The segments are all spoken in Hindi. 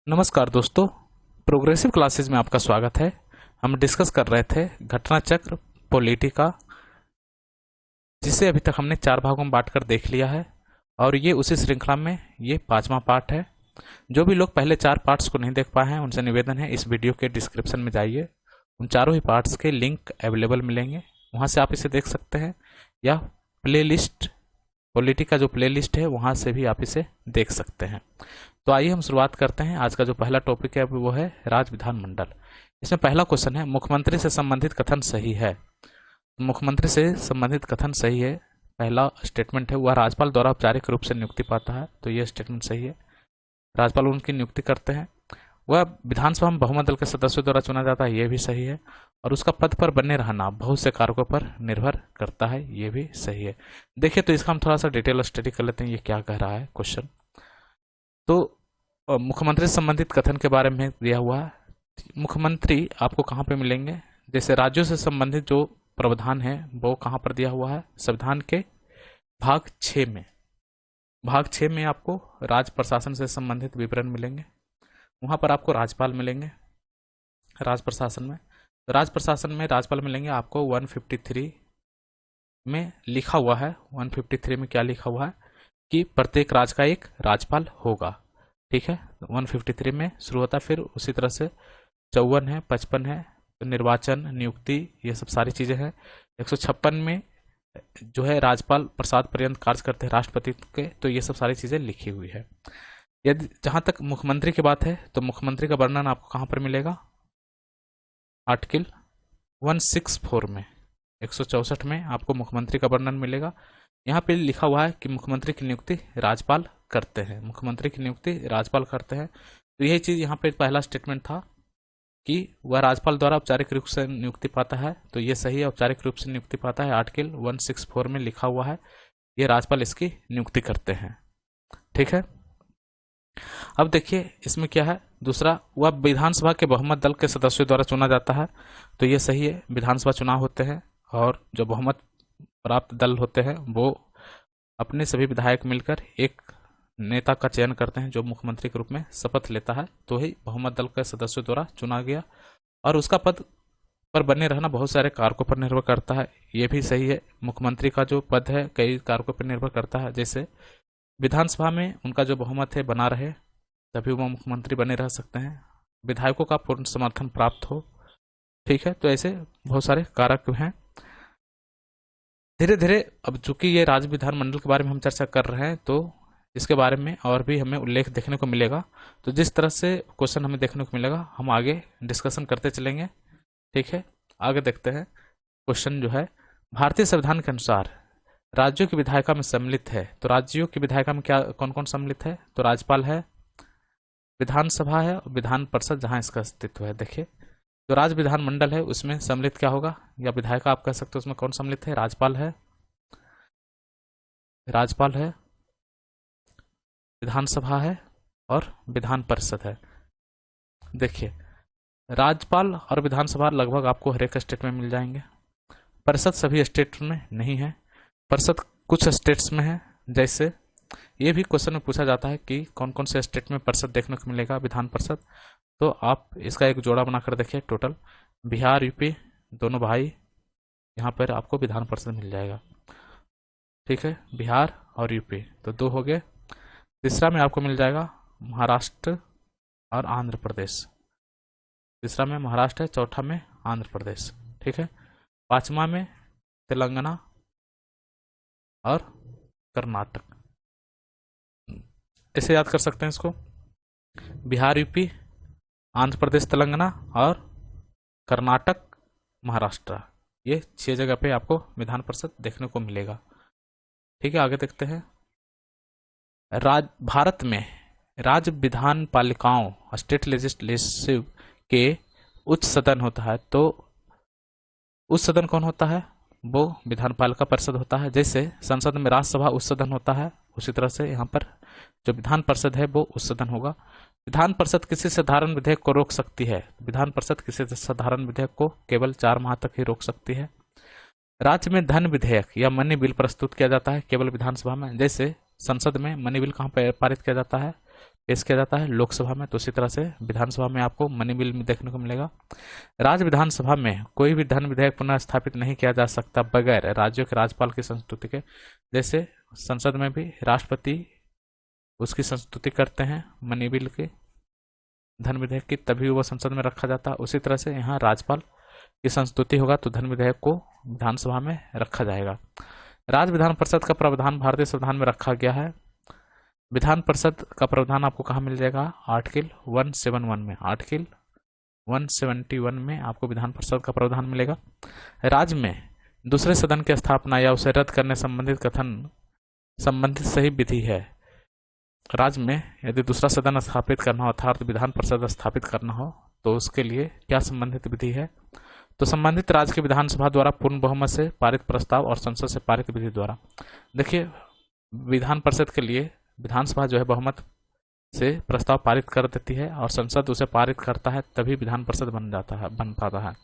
नमस्कार दोस्तों। प्रोग्रेसिव क्लासेस में आपका स्वागत है। हम डिस्कस कर रहे थे घटना चक्र पॉलिटिका, जिसे अभी तक हमने 4 भागों में बांट कर देख लिया है और ये उसी श्रृंखला में ये 5वां पार्ट है। जो भी लोग पहले 4 पार्ट्स को नहीं देख पाए हैं उनसे निवेदन है, इस वीडियो के डिस्क्रिप्शन में जाइए, उन चारों ही पार्ट्स के लिंक अवेलेबल मिलेंगे, वहाँ से आप इसे देख सकते हैं, या प्ले लिस्ट पॉलिटिका जो प्ले लिस्ट है वहाँ से भी आप इसे देख सकते हैं। तो आइए हम शुरुआत करते हैं। आज का जो पहला टॉपिक है वो है राज्य विधानमंडल। इसमें पहला क्वेश्चन है, मुख्यमंत्री से संबंधित कथन सही है। मुख्यमंत्री से संबंधित कथन सही है। पहला स्टेटमेंट है, वह राज्यपाल द्वारा औपचारिक रूप से नियुक्ति पाता है, तो यह स्टेटमेंट सही है। राज्यपाल उनकी नियुक्ति करते हैं। वह विधानसभा में बहुमत दल के सदस्यों द्वारा चुना जाता है, यह भी सही है। और उसका पद पर बने रहना बहुत से कारकों पर निर्भर करता है, यह भी सही है। देखिए, तो इसका हम थोड़ा सा डिटेल स्टडी कर लेते हैं, ये क्या कह रहा है क्वेश्चन। तो मुख्यमंत्री से संबंधित कथन के बारे में दिया हुआ है। मुख्यमंत्री आपको कहाँ पे मिलेंगे, जैसे राज्यों से संबंधित जो प्रावधान है वो कहाँ पर दिया हुआ है, संविधान के भाग 6 में आपको राज्य प्रशासन से संबंधित विवरण मिलेंगे। वहाँ पर आपको राज्यपाल मिलेंगे। राज्य प्रशासन में राज्यपाल मिलेंगे आपको 153 में लिखा हुआ है। 153 में क्या लिखा हुआ है कि प्रत्येक राज्य का एक राज्यपाल होगा। ठीक है, 153 में शुरू होता है। फिर उसी तरह से 54 है, 55 है, तो निर्वाचन, नियुक्ति, ये सब सारी चीजें हैं। 156 में जो है राज्यपाल प्रसाद पर्यंत कार्य करते हैं राष्ट्रपति के, तो ये सब सारी चीजें लिखी हुई है। यदि जहां तक मुख्यमंत्री की बात है तो मुख्यमंत्री का वर्णन आपको कहां पर मिलेगा, आर्टिकल 164 में, 164 में आपको मुख्यमंत्री का वर्णन मिलेगा। यहाँ पे लिखा हुआ है कि मुख्यमंत्री की नियुक्ति राज्यपाल करते हैं। मुख्यमंत्री की नियुक्ति राज्यपाल करते हैं, तो यही चीज यहाँ पे पहला स्टेटमेंट था कि वह राज्यपाल द्वारा औपचारिक रूप से नियुक्ति पाता है, तो ये सही है, औपचारिक रूप से नियुक्ति पाता है। आर्टिकल 164 में लिखा हुआ है ये राज्यपाल इसकी नियुक्ति करते हैं। ठीक है, अब देखिए इसमें क्या है। दूसरा, वह विधानसभा के बहुमत दल के सदस्यों द्वारा चुना जाता है, तो ये सही है। विधानसभा चुनाव होते हैं और जो बहुमत प्राप्त दल होते हैं वो अपने सभी विधायक मिलकर एक नेता का चयन करते हैं जो मुख्यमंत्री के रूप में शपथ लेता है, तो ही बहुमत दल के सदस्यों द्वारा चुना गया। और उसका पद पर बने रहना बहुत सारे कारकों पर निर्भर करता है, ये भी सही है। मुख्यमंत्री का जो पद है कई कारकों पर निर्भर करता है, जैसे विधानसभा में उनका जो बहुमत है बना रहे तभी वो मुख्यमंत्री बने रह सकते हैं, विधायकों का पूर्ण समर्थन प्राप्त हो। ठीक है, तो ऐसे बहुत सारे कारक हैं। धीरे धीरे अब चूंकि ये राज्य विधानमंडल के बारे में हम चर्चा कर रहे हैं, तो इसके बारे में और भी हमें उल्लेख देखने को मिलेगा। तो जिस तरह से क्वेश्चन हमें देखने को मिलेगा हम आगे डिस्कशन करते चलेंगे। ठीक है, आगे देखते हैं। क्वेश्चन जो है, भारतीय संविधान के अनुसार राज्यों की विधायिका में सम्मिलित है, तो राज्यों की विधायिका में क्या कौन कौन सम्मिलित है, तो राज्यपाल है, विधानसभा है और विधान परिषद जहां इसका अस्तित्व है। देखिए, जो राज्य विधानमंडल है उसमें सम्मिलित क्या होगा, या विधायिका आप कह सकते हो, उसमें कौन सम्मिलित है, राज्यपाल है, विधानसभा है और विधान परिषद है। देखिए, राज्यपाल और विधानसभा लगभग आपको हर एक स्टेट में मिल जाएंगे। परिषद सभी स्टेट में नहीं है, परिषद कुछ स्टेट्स में है। जैसे ये भी क्वेश्चन में पूछा जाता है कि कौन कौन से स्टेट में परिषद देखने को मिलेगा, विधान परिषद, तो आप इसका एक जोड़ा बनाकर देखिए। टोटल बिहार यूपी दोनों भाई, यहाँ पर आपको विधान परिषद मिल जाएगा। ठीक है, बिहार और यूपी तो 2 हो गए। तीसरा में आपको मिल जाएगा महाराष्ट्र और आंध्र प्रदेश। तीसरा में महाराष्ट्र है, चौथा में आंध्र प्रदेश। ठीक है, 5वां में तेलंगाना और कर्नाटक। ऐसे याद कर सकते हैं इसको, बिहार यूपी, आंध्र प्रदेश तेलंगाना और कर्नाटक महाराष्ट्र, ये 6 जगह पे आपको विधान परिषद देखने को मिलेगा। ठीक है, आगे देखते हैं। भारत में राज्य विधान पालिकाओं स्टेट लेजिस्लेटिव के उच्च सदन होता है, तो उच्च सदन कौन होता है, वो विधान पालिका परिषद होता है। जैसे संसद में राज्यसभा उच्च सदन होता है, उसी तरह से यहाँ पर जो विधान परिषद है वो उच्च सदन होगा। विधान परिषद किसी साधारण विधेयक को रोक सकती है, विधान परिषद किसी साधारण विधेयक को केवल 4 माह तक ही रोक सकती है। राज्य में धन विधेयक या मनी बिल प्रस्तुत किया जाता है केवल विधानसभा में। जैसे संसद में मनी बिल कहाँ पर पारित किया जाता है, पेश किया जाता है लोकसभा में, तो उसी तरह से विधानसभा में आपको मनी बिल में देखने को मिलेगा। राज्य विधानसभा में कोई भी धन विधेयक पुनः स्थापित नहीं किया जा सकता बगैर राज्यों के राज्यपाल की संस्तुति के। जैसे संसद में भी राष्ट्रपति उसकी संस्तुति करते हैं मनी बिल के धन विधेयक की, तभी वो संसद में रखा जाता है। उसी तरह से यहाँ राज्यपाल की संस्तुति होगा तो धन विधेयक को विधानसभा में रखा जाएगा। राज्य विधान परिषद का प्रावधान भारतीय संविधान में रखा गया है। विधान परिषद का प्रावधान आपको कहाँ मिल जाएगा? आर्टिकल 171 में। आर्टिकल 171 में आपको विधान परिषद का प्रावधान मिलेगा। राज्य में दूसरे सदन की स्थापना या उसे रद्द करने संबंधित कथन संबंधित सही विधि है। राज्य में यदि दूसरा सदन स्थापित करना हो अर्थात विधान परिषद स्थापित करना हो तो उसके लिए क्या संबंधित विधि है? तो संबंधित राज्य की विधानसभा द्वारा पूर्ण बहुमत से पारित प्रस्ताव और संसद से पारित विधि द्वारा। देखिए विधान परिषद के लिए विधानसभा जो है बहुमत से प्रस्ताव पारित कर देती है और संसद उसे पारित करता है, तभी विधान परिषद बन पाता है।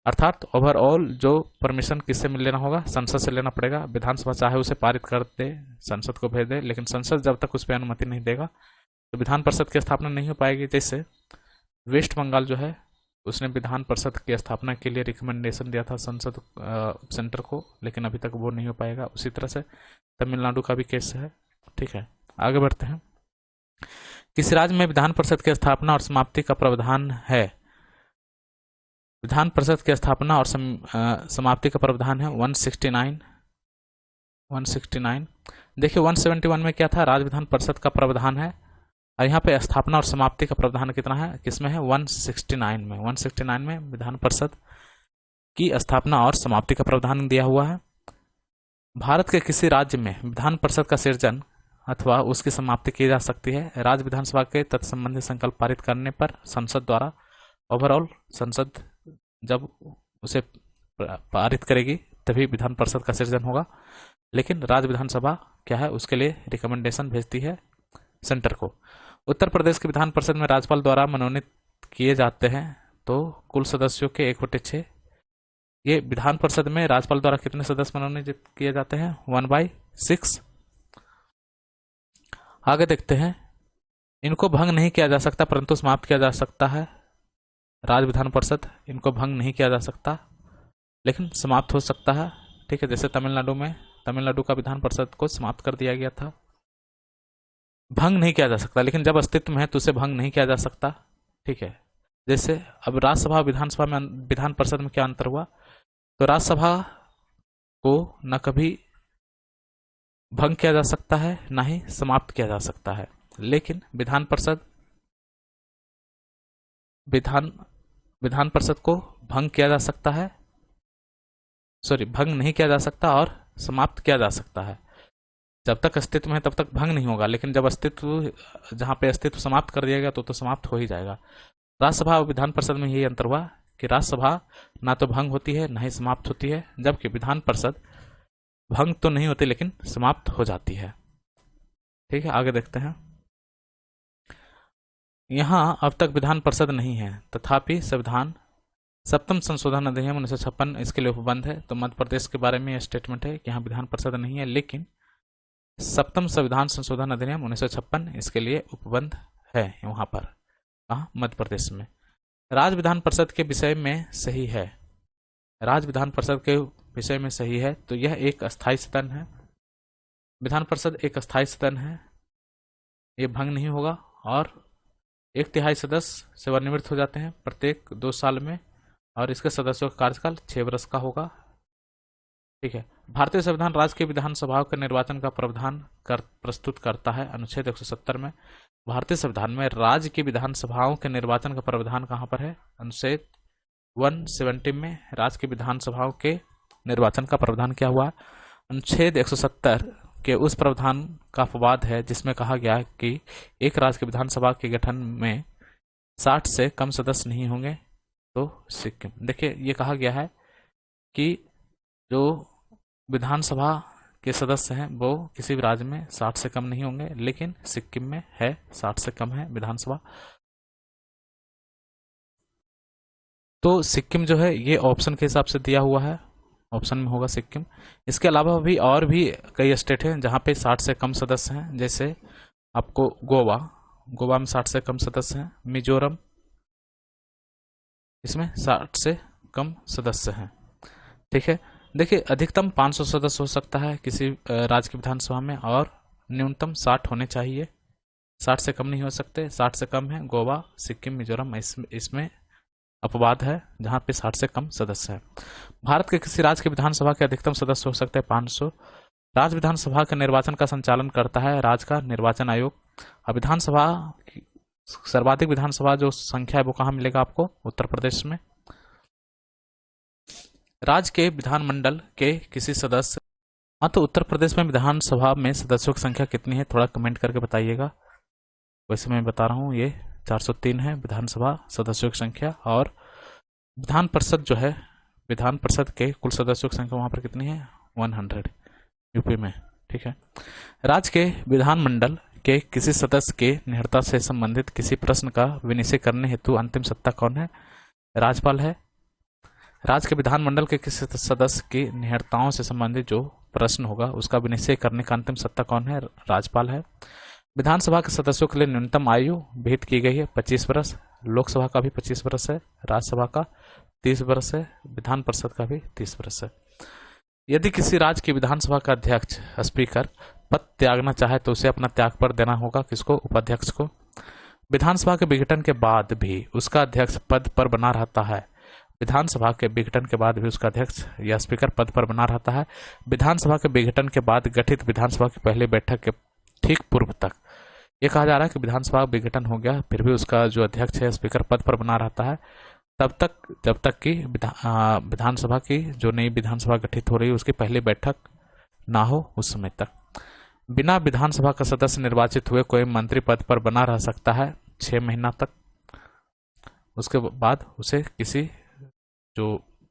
अर्थात ओवरऑल जो परमिशन किससे लेना होगा? संसद से लेना पड़ेगा। विधानसभा चाहे उसे पारित कर दे, संसद को भेज दे, लेकिन संसद जब तक उस पर अनुमति नहीं देगा तो विधान परिषद की स्थापना नहीं हो पाएगी। जैसे वेस्ट बंगाल जो है उसने विधान परिषद की स्थापना के लिए रिकमेंडेशन दिया था संसद सेंटर को, लेकिन अभी तक वो नहीं हो पाएगा। उसी तरह से तमिलनाडु का भी केस है। ठीक है, आगे बढ़ते हैं। किसी राज्य में विधान परिषद की स्थापना और समाप्ति का प्रावधान है। विधान परिषद की स्थापना और समाप्ति का प्रावधान है 169। देखिए 171 में क्या था? राज्य विधान परिषद का प्रावधान है और यहाँ पे स्थापना और समाप्ति का प्रावधान कितना है? किसमें है? 169 में। 169 में विधान परिषद की स्थापना और समाप्ति का प्रावधान दिया हुआ है। भारत के किसी राज्य में विधान परिषद का सृजन अथवा उसकी समाप्ति की जा सकती है राज्य विधानसभा के तत्संबंधी संकल्प पारित करने पर संसद द्वारा। ओवरऑल संसद जब उसे पारित करेगी तभी विधान परिषद का सृजन होगा, लेकिन राज्य विधानसभा क्या है? उसके लिए रिकमेंडेशन भेजती है सेंटर को। उत्तर प्रदेश के विधान परिषद में राज्यपाल द्वारा मनोनीत किए जाते हैं तो कुल सदस्यों के 1/6। ये विधान परिषद में राज्यपाल द्वारा कितने सदस्य मनोनीत किए जाते हैं? 1/6। आगे देखते हैं। इनको भंग नहीं किया जा सकता परंतु समाप्त किया जा सकता है। राज्य विधान परिषद इनको भंग नहीं किया जा सकता लेकिन समाप्त हो सकता है। ठीक है, जैसे तमिलनाडु का विधान परिषद को समाप्त कर दिया गया था। भंग नहीं किया जा सकता, लेकिन जब अस्तित्व में है तो उसे भंग नहीं किया जा सकता। ठीक है, जैसे अब राज्यसभा विधानसभा में विधान परिषद में क्या अंतर हुआ? तो राज्यसभा को न कभी भंग किया जा सकता है ना ही समाप्त किया जा सकता है, लेकिन विधान परिषद को भंग किया जा सकता है, भंग नहीं किया जा सकता और समाप्त किया जा सकता है। जब तक अस्तित्व में है तब तक भंग नहीं होगा, लेकिन जब जहां पे अस्तित्व समाप्त कर दिया गया तो समाप्त हो ही जाएगा। राज्यसभा और विधान परिषद में यही अंतर हुआ कि राज्यसभा ना तो भंग होती है ना ही समाप्त होती है, जबकि विधान परिषद भंग तो नहीं होती लेकिन समाप्त हो जाती है। ठीक है, आगे देखते हैं। यहां अब तक विधान परिषद नहीं है, तथापि संविधान सप्तम संशोधन अधिनियम 1956 इसके लिए उपबंध है। तो मध्य प्रदेश के बारे में यह स्टेटमेंट है कि यहाँ विधान परिषद नहीं है, लेकिन सप्तम संविधान संशोधन अधिनियम 1956 इसके लिए उपबंध है। वहां पर कहाँ? मध्य प्रदेश में। राज्य विधान परिषद के विषय में सही है। राज्य विधान परिषद के विषय में सही है तो यह एक अस्थायी सदन है। विधान परिषद एक अस्थायी सदन है, ये भंग नहीं होगा और 1/3 सदस्य सेवानिवृत्त हो जाते हैं प्रत्येक 2 साल में और इसके सदस्यों का कार्यकाल 6 वर्ष का होगा। ठीक है, भारतीय संविधान राज्य की विधानसभाओं के निर्वाचन का प्रावधान प्रस्तुत करता है। अनुच्छेद 170 में भारतीय संविधान में राज्य की विधानसभाओं के निर्वाचन का प्रावधान कहाँ पर है? अनुच्छेद 170 में राज्य की विधानसभाओं के निर्वाचन का प्रावधान क्या हुआ? अनुच्छेद 170 के उस प्रावधान का अपवाद है जिसमें कहा गया कि एक राज्य की विधानसभा के गठन में 60 से कम सदस्य नहीं होंगे। तो सिक्किम, देखिए ये कहा गया है कि जो विधानसभा के सदस्य हैं वो किसी भी राज्य में 60 से कम नहीं होंगे, लेकिन सिक्किम में है 60 से कम है विधानसभा। तो सिक्किम जो है ये ऑप्शन के हिसाब से दिया हुआ है, ऑप्शन में होगा सिक्किम। इसके अलावा भी और भी कई स्टेट हैं जहाँ पे 60 से कम सदस्य हैं, जैसे आपको गोवा गोवा में 60 से कम सदस्य हैं। मिजोरम, इसमें 60 से कम सदस्य हैं। ठीक है, देखिए अधिकतम 500 सदस्य हो सकता है किसी राज्य की विधानसभा में, और न्यूनतम 60 होने चाहिए। 60 से कम नहीं हो सकते। 60 से कम है गोवा, सिक्किम, मिजोरम, इसमें अपवाद है जहां पे 60 से कम सदस्य हैं। भारत के किसी राज्य की विधानसभा के अधिकतम सदस्य हो सकते हैं 500। राज्य विधानसभा के निर्वाचन का संचालन करता है राज्य का निर्वाचन आयोग। अब विधानसभा की सर्वाधिक विधानसभा जो संख्या है वो कहाँ मिलेगा आपको? उत्तर प्रदेश में। राज्य के विधानमंडल के किसी सदस्य, हाँ तो उत्तर प्रदेश में विधानसभा में सदस्यों की संख्या कितनी है थोड़ा कमेंट करके बताइएगा। वैसे मैं बता रहा हूँ ये 403 है विधानसभा सदस्यों की संख्या, और विधान परिषद जो है, विधान परिषद के कुल सदस्यों की संख्या वहां पर कितनी है? 100 यूपी में। ठीक है, राज्य के विधानमंडल के किसी सदस्य के निहत्था से संबंधित किसी प्रश्न का विनिश्चय करने हेतु अंतिम सत्ता कौन है? राज्यपाल है। राज्य के विधानमंडल के किसी सदस्य की निहत्ताओं से संबंधित जो प्रश्न होगा उसका विनिश्चय करने का अंतिम सत्ता कौन है? राज्यपाल है। विधानसभा के सदस्यों के लिए न्यूनतम आयु विहित की गई है 25 वर्ष। लोकसभा का भी 25 वर्ष है, राज्यसभा का 30 वर्ष है, विधान परिषद का भी 30 वर्ष है। यदि किसी राज्य की विधानसभा का अध्यक्ष स्पीकर पद त्यागना चाहे तो उसे अपना त्यागपत्र देना होगा। किसको? उपाध्यक्ष को। विधानसभा के विघटन के बाद भी उसका अध्यक्ष पद पर बना रहता है। विधानसभा के विघटन के बाद भी उसका अध्यक्ष या स्पीकर पद पर बना रहता है। विधानसभा के विघटन के बाद गठित विधानसभा की पहली बैठक के ठीक पूर्व तक ये कहा जा रहा है कि विधानसभा विघटन हो गया फिर भी उसका जो अध्यक्ष है स्पीकर पद पर बना रहता है तब तक, जब तक कि विधानसभा की जो नई विधानसभा गठित हो रही है उसकी पहली बैठक ना हो उस समय तक। बिना विधानसभा का सदस्य निर्वाचित हुए कोई मंत्री पद पर बना रह सकता है 6 महीना तक। उसके बाद उसे किसी जो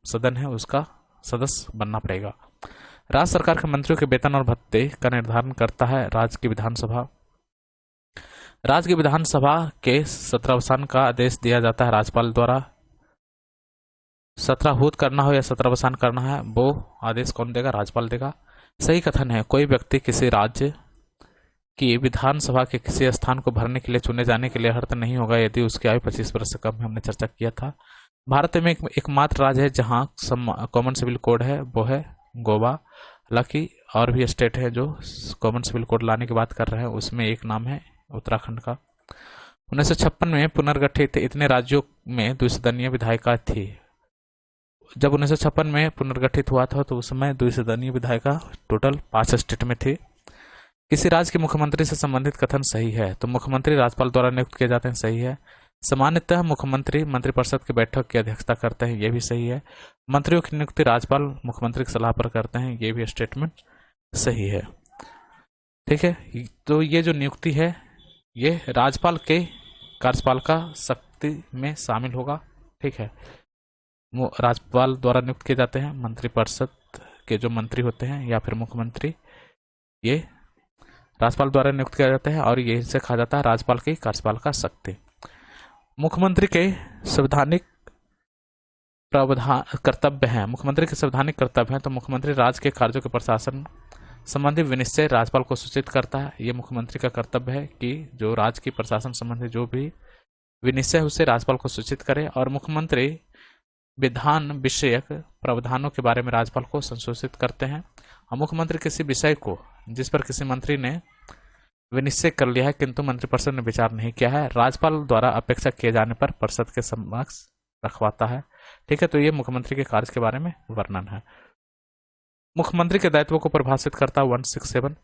सदन है उसका सदस्य बनना पड़ेगा। राज्य सरकार के मंत्रियों के वेतन और भत्ते का निर्धारण करता है राज्य की विधानसभा। राज्य की विधानसभा के सत्रावसान का आदेश दिया जाता है राज्यपाल द्वारा। सत्राहूत करना हो या सत्रावसान करना है वो आदेश कौन देगा? राज्यपाल देगा। सही कथन है, कोई व्यक्ति किसी राज्य की विधानसभा के किसी स्थान को भरने के लिए चुने जाने के लिए अर्हता नहीं होगा यदि उसकी आयु 25 वर्ष से कम है। हमने चर्चा किया था। भारत में एकमात्र राज्य है जहां कॉमन सिविल कोड है, वो है गोवा। हालांकि और भी स्टेट है जो कॉमन सिविल कोड लाने की बात कर रहे हैं, उसमें एक नाम है उत्तराखंड का। 1956 में पुनर्गठित इतने राज्यों में द्विसदनीय विधायिका थी। जब 1956 में पुनर्गठित हुआ था तो उस समय द्विसदनीय विधायिका टोटल 5 स्टेट में थी। किसी राज्य के मुख्यमंत्री से संबंधित कथन सही है तो मुख्यमंत्री राज्यपाल द्वारा नियुक्त किए जाते हैं, सही है। सामान्यतः मुख्यमंत्री मंत्रिपरिषद की बैठक की अध्यक्षता करते हैं, ये भी सही है। मंत्रियों की नियुक्ति राज्यपाल मुख्यमंत्री की सलाह पर करते हैं, ये भी स्टेटमेंट सही है। ठीक है, तो ये जो नियुक्ति है ये राज्यपाल के कार्यपालिका शक्ति में शामिल होगा। ठीक है, वो राज्यपाल द्वारा नियुक्त किए जाते हैं। मंत्रिपरिषद के जो मंत्री होते हैं या फिर मुख्यमंत्री, ये राज्यपाल द्वारा नियुक्त किया जाता है और ये से कहा जाता है राज्यपाल की कार्यपालिका शक्ति। मुख्यमंत्री के संवैधानिक प्रावधान कर्तव्य हैं। मुख्यमंत्री के संवैधानिक कर्तव्य हैं तो मुख्यमंत्री राज्य के कार्यों के प्रशासन संबंधी विनिश्चय राज्यपाल को सूचित करता है। ये मुख्यमंत्री का कर्तव्य है कि जो राज्य की प्रशासन संबंधी जो भी विनिश्चय उसे राज्यपाल को सूचित करे, और मुख्यमंत्री विधान विषयक प्रावधानों के बारे में राज्यपाल को संशोधित करते हैं। और मुख्यमंत्री किसी विषय को जिस पर किसी मंत्री ने विनिश्चय कर लिया है किंतु मंत्रिपरिषद ने विचार नहीं किया है, राज्यपाल द्वारा अपेक्षा किए जाने पर परिषद के समक्ष रखवाता है। ठीक है, तो ये मुख्यमंत्री के कार्य के बारे में वर्णन है। मुख्यमंत्री के दायित्वों को परिभाषित करता है 167।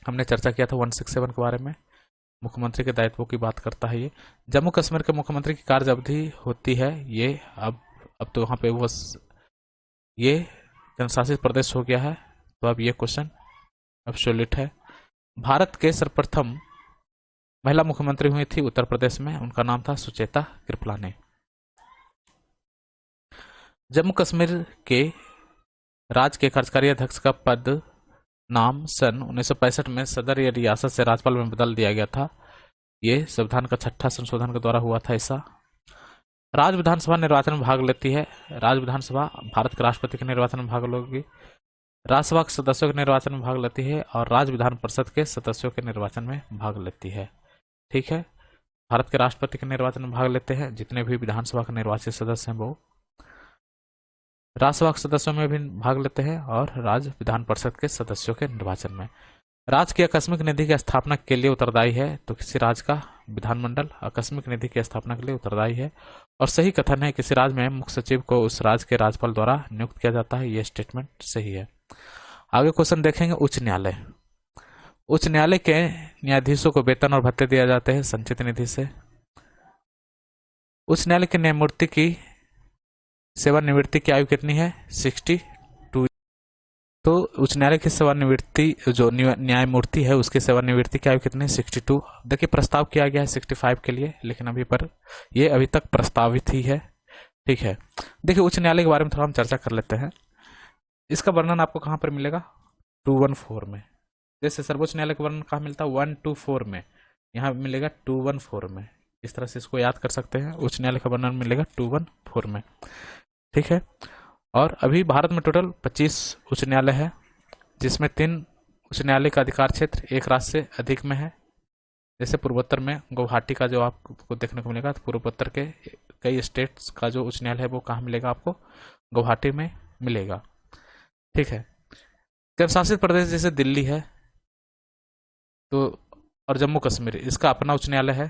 हमने चर्चा किया था 167 के बारे में। मुख्यमंत्री के दायित्वों की बात करता है ये। जम्मू कश्मीर के मुख्यमंत्री की कार्य अवधि होती है ये अब तो वहाँ पे वो ये जनशासित प्रदेश हो गया है, तो अब ये क्वेश्चन एब्सोल्यूट है। भारत के सर्वप्रथम महिला मुख्यमंत्री हुई थी उत्तर प्रदेश में, उनका नाम था सुचेता कृपलानी। जम्मू कश्मीर के राज्य के कार्यकारी अध्यक्ष का पद नाम सन 1965 में सदर या रियासत से राज्यपाल में बदल दिया गया था। ये संविधान का 6ठा संशोधन के द्वारा हुआ था ऐसा। राज्य विधानसभा निर्वाचन में भाग लेती है। राज्य विधानसभा भारत के राष्ट्रपति के निर्वाचन में भाग लेगी, राज्यसभा के सदस्यों के निर्वाचन में भाग लेती है और राज्य विधान परिषद के सदस्यों के निर्वाचन में भाग लेती है। ठीक है। भारत के राष्ट्रपति के निर्वाचन में भाग लेते हैं। जितने भी विधानसभा के निर्वाचित सदस्य हैं वो राज्यसभा के सदस्यों में भी भाग लेते हैं और राज्य विधान परिषद के सदस्यों के निर्वाचन में। राज्य की आकस्मिक निधि की स्थापना के लिए उत्तरदायी है, तो किसी राज्य का विधानमंडल आकस्मिक निधि की स्थापना के लिए उत्तरदायी है। और सही कथन है, किसी राज्य में मुख्य सचिव को उस राज्य के राज्यपाल द्वारा नियुक्त किया जाता है। यह स्टेटमेंट सही है। आगे क्वेश्चन देखेंगे। उच्च न्यायालय। उच्च न्यायालय के न्यायाधीशों को वेतन और भत्ते दिए जाते हैं संचित निधि से। उच्च न्यायालय के न्यायमूर्ति की सेवानिवृत्ति की आयु कितनी है? 62। तो उच्च न्यायालय की सेवानिवृत्ति जो न्यायमूर्ति है उसकी सेवानिवृत्ति की आयु कितनी है? 62। देखिए प्रस्ताव किया गया है 65 के लिए, लेकिन ये अभी तक प्रस्तावित ही है। ठीक है। देखिए उच्च न्यायालय के बारे में थोड़ा हम चर्चा कर लेते हैं। इसका वर्णन आपको कहाँ पर मिलेगा? 214 में। जैसे सर्वोच्च न्यायालय का वर्णन कहाँ मिलता है? 124 में। यहाँ मिलेगा 214 में। इस तरह से इसको याद कर सकते हैं। उच्च न्यायालय का वर्णन मिलेगा 214 में। ठीक है। और अभी भारत में टोटल 25 उच्च न्यायालय है, जिसमें 3 उच्च न्यायालय का अधिकार क्षेत्र एक राज्य से अधिक में है। जैसे पूर्वोत्तर में गुवाहाटी का जो आपको देखने को मिलेगा, तो पूर्वोत्तर के कई स्टेट्स का जो उच्च न्यायालय है वो कहाँ मिलेगा आपको? गुवाहाटी में मिलेगा। ठीक है। केंद्र शासित प्रदेश जैसे दिल्ली है तो और जम्मू कश्मीर, इसका अपना उच्च न्यायालय है।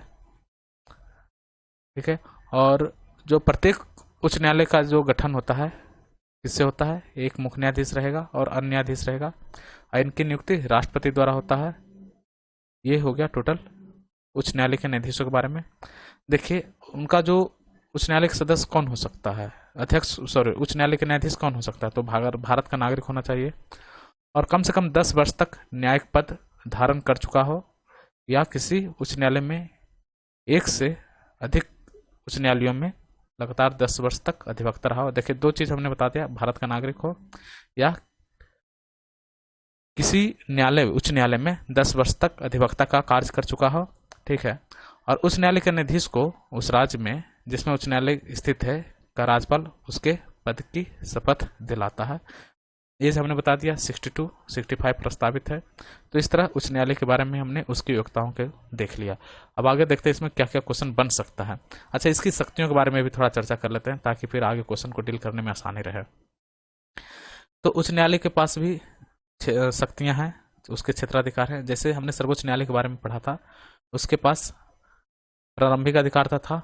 ठीक है। और जो प्रत्येक उच्च न्यायालय का जो गठन होता है किससे होता है? एक मुख्य न्यायाधीश रहेगा और अन्य न्यायाधीश रहेगा, और इनकी नियुक्ति राष्ट्रपति द्वारा होता है। ये हो गया टोटल उच्च न्यायालय के न्यायाधीशों के बारे में। देखिए उनका जो उच्च न्यायालय का सदस्य कौन हो सकता है? उच्च न्यायालय के न्यायाधीश कौन हो सकता है? तो भारत का नागरिक होना चाहिए और कम से कम 10 वर्ष तक न्यायिक पद धारण कर चुका हो, या किसी उच्च न्यायालय में एक से अधिक उच्च न्यायालयों में लगातार 10 वर्ष तक अधिवक्ता रहा हो। देखिए 2 चीज हमने बता दिया, भारत का नागरिक हो या किसी उच्च न्यायालय में 10 वर्ष तक अधिवक्ता का कार्य कर चुका हो। ठीक है। और उच्च न्यायालय के न्यायाधीश को उस राज्य में जिसमें उच्च न्यायालय स्थित है का राज्यपाल उसके पद की शपथ दिलाता है। ये हमने बता दिया। 62, 65 प्रस्तावित है। तो इस तरह उच्च न्यायालय के बारे में हमने उसकी योग्यताओं को देख लिया। अब आगे देखते हैं इसमें क्या क्या क्वेश्चन बन सकता है। अच्छा, इसकी शक्तियों के बारे में भी थोड़ा चर्चा कर लेते हैं ताकि फिर आगे क्वेश्चन को डील करने में आसानी रहे। तो उच्च न्यायालय के पास भी शक्तियां हैं, उसके क्षेत्राधिकार हैं। जैसे हमने सर्वोच्च न्यायालय के बारे में पढ़ा था, उसके पास प्रारंभिक अधिकारता था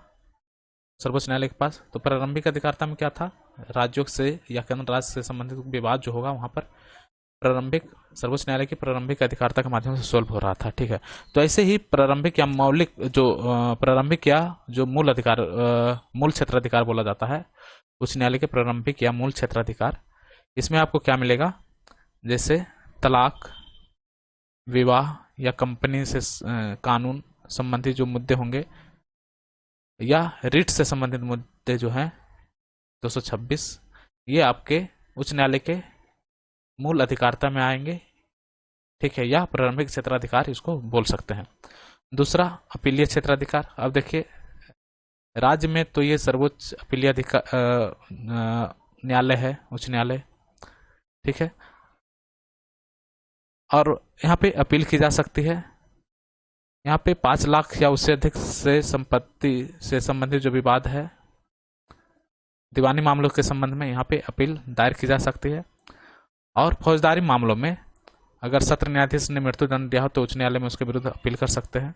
सर्वोच्च न्यायालय के पास। तो प्रारंभिक अधिकारता में क्या था? राज्यों से या केंद्र राज्य से संबंधित विवाद जो होगा वहां पर सर्वोच्च न्यायालय की प्रारंभिक अधिकारता के माध्यम से सोल्व हो रहा था। ठीक है। तो ऐसे ही प्रारंभिक या जो मूल अधिकार मूल क्षेत्राधिकार बोला जाता है उच्च न्यायालय के प्रारंभिक या मूल क्षेत्राधिकार, इसमें आपको क्या मिलेगा? जैसे तलाक, विवाह या कंपनी से कानून संबंधी जो मुद्दे होंगे, या रिट से संबंधित मुद्दे जो हैं 226, ये आपके उच्च न्यायालय के मूल अधिकारता में आएंगे। ठीक है। या प्रारंभिक क्षेत्राधिकार इसको बोल सकते हैं। दूसरा अपीलीय क्षेत्राधिकार। अब देखिए राज्य में तो ये सर्वोच्च अपीलीय न्यायालय है, उच्च न्यायालय। ठीक है। और यहाँ पे अपील की जा सकती है। यहाँ पे 5 लाख या उससे अधिक से संपत्ति से संबंधित जो विवाद है, दीवानी मामलों के संबंध में यहाँ पे अपील दायर की जा सकती है। और फौजदारी मामलों में अगर सत्र न्यायाधीश ने मृत्युदंड दिया हो तो उच्च न्यायालय में उसके विरुद्ध अपील कर सकते हैं।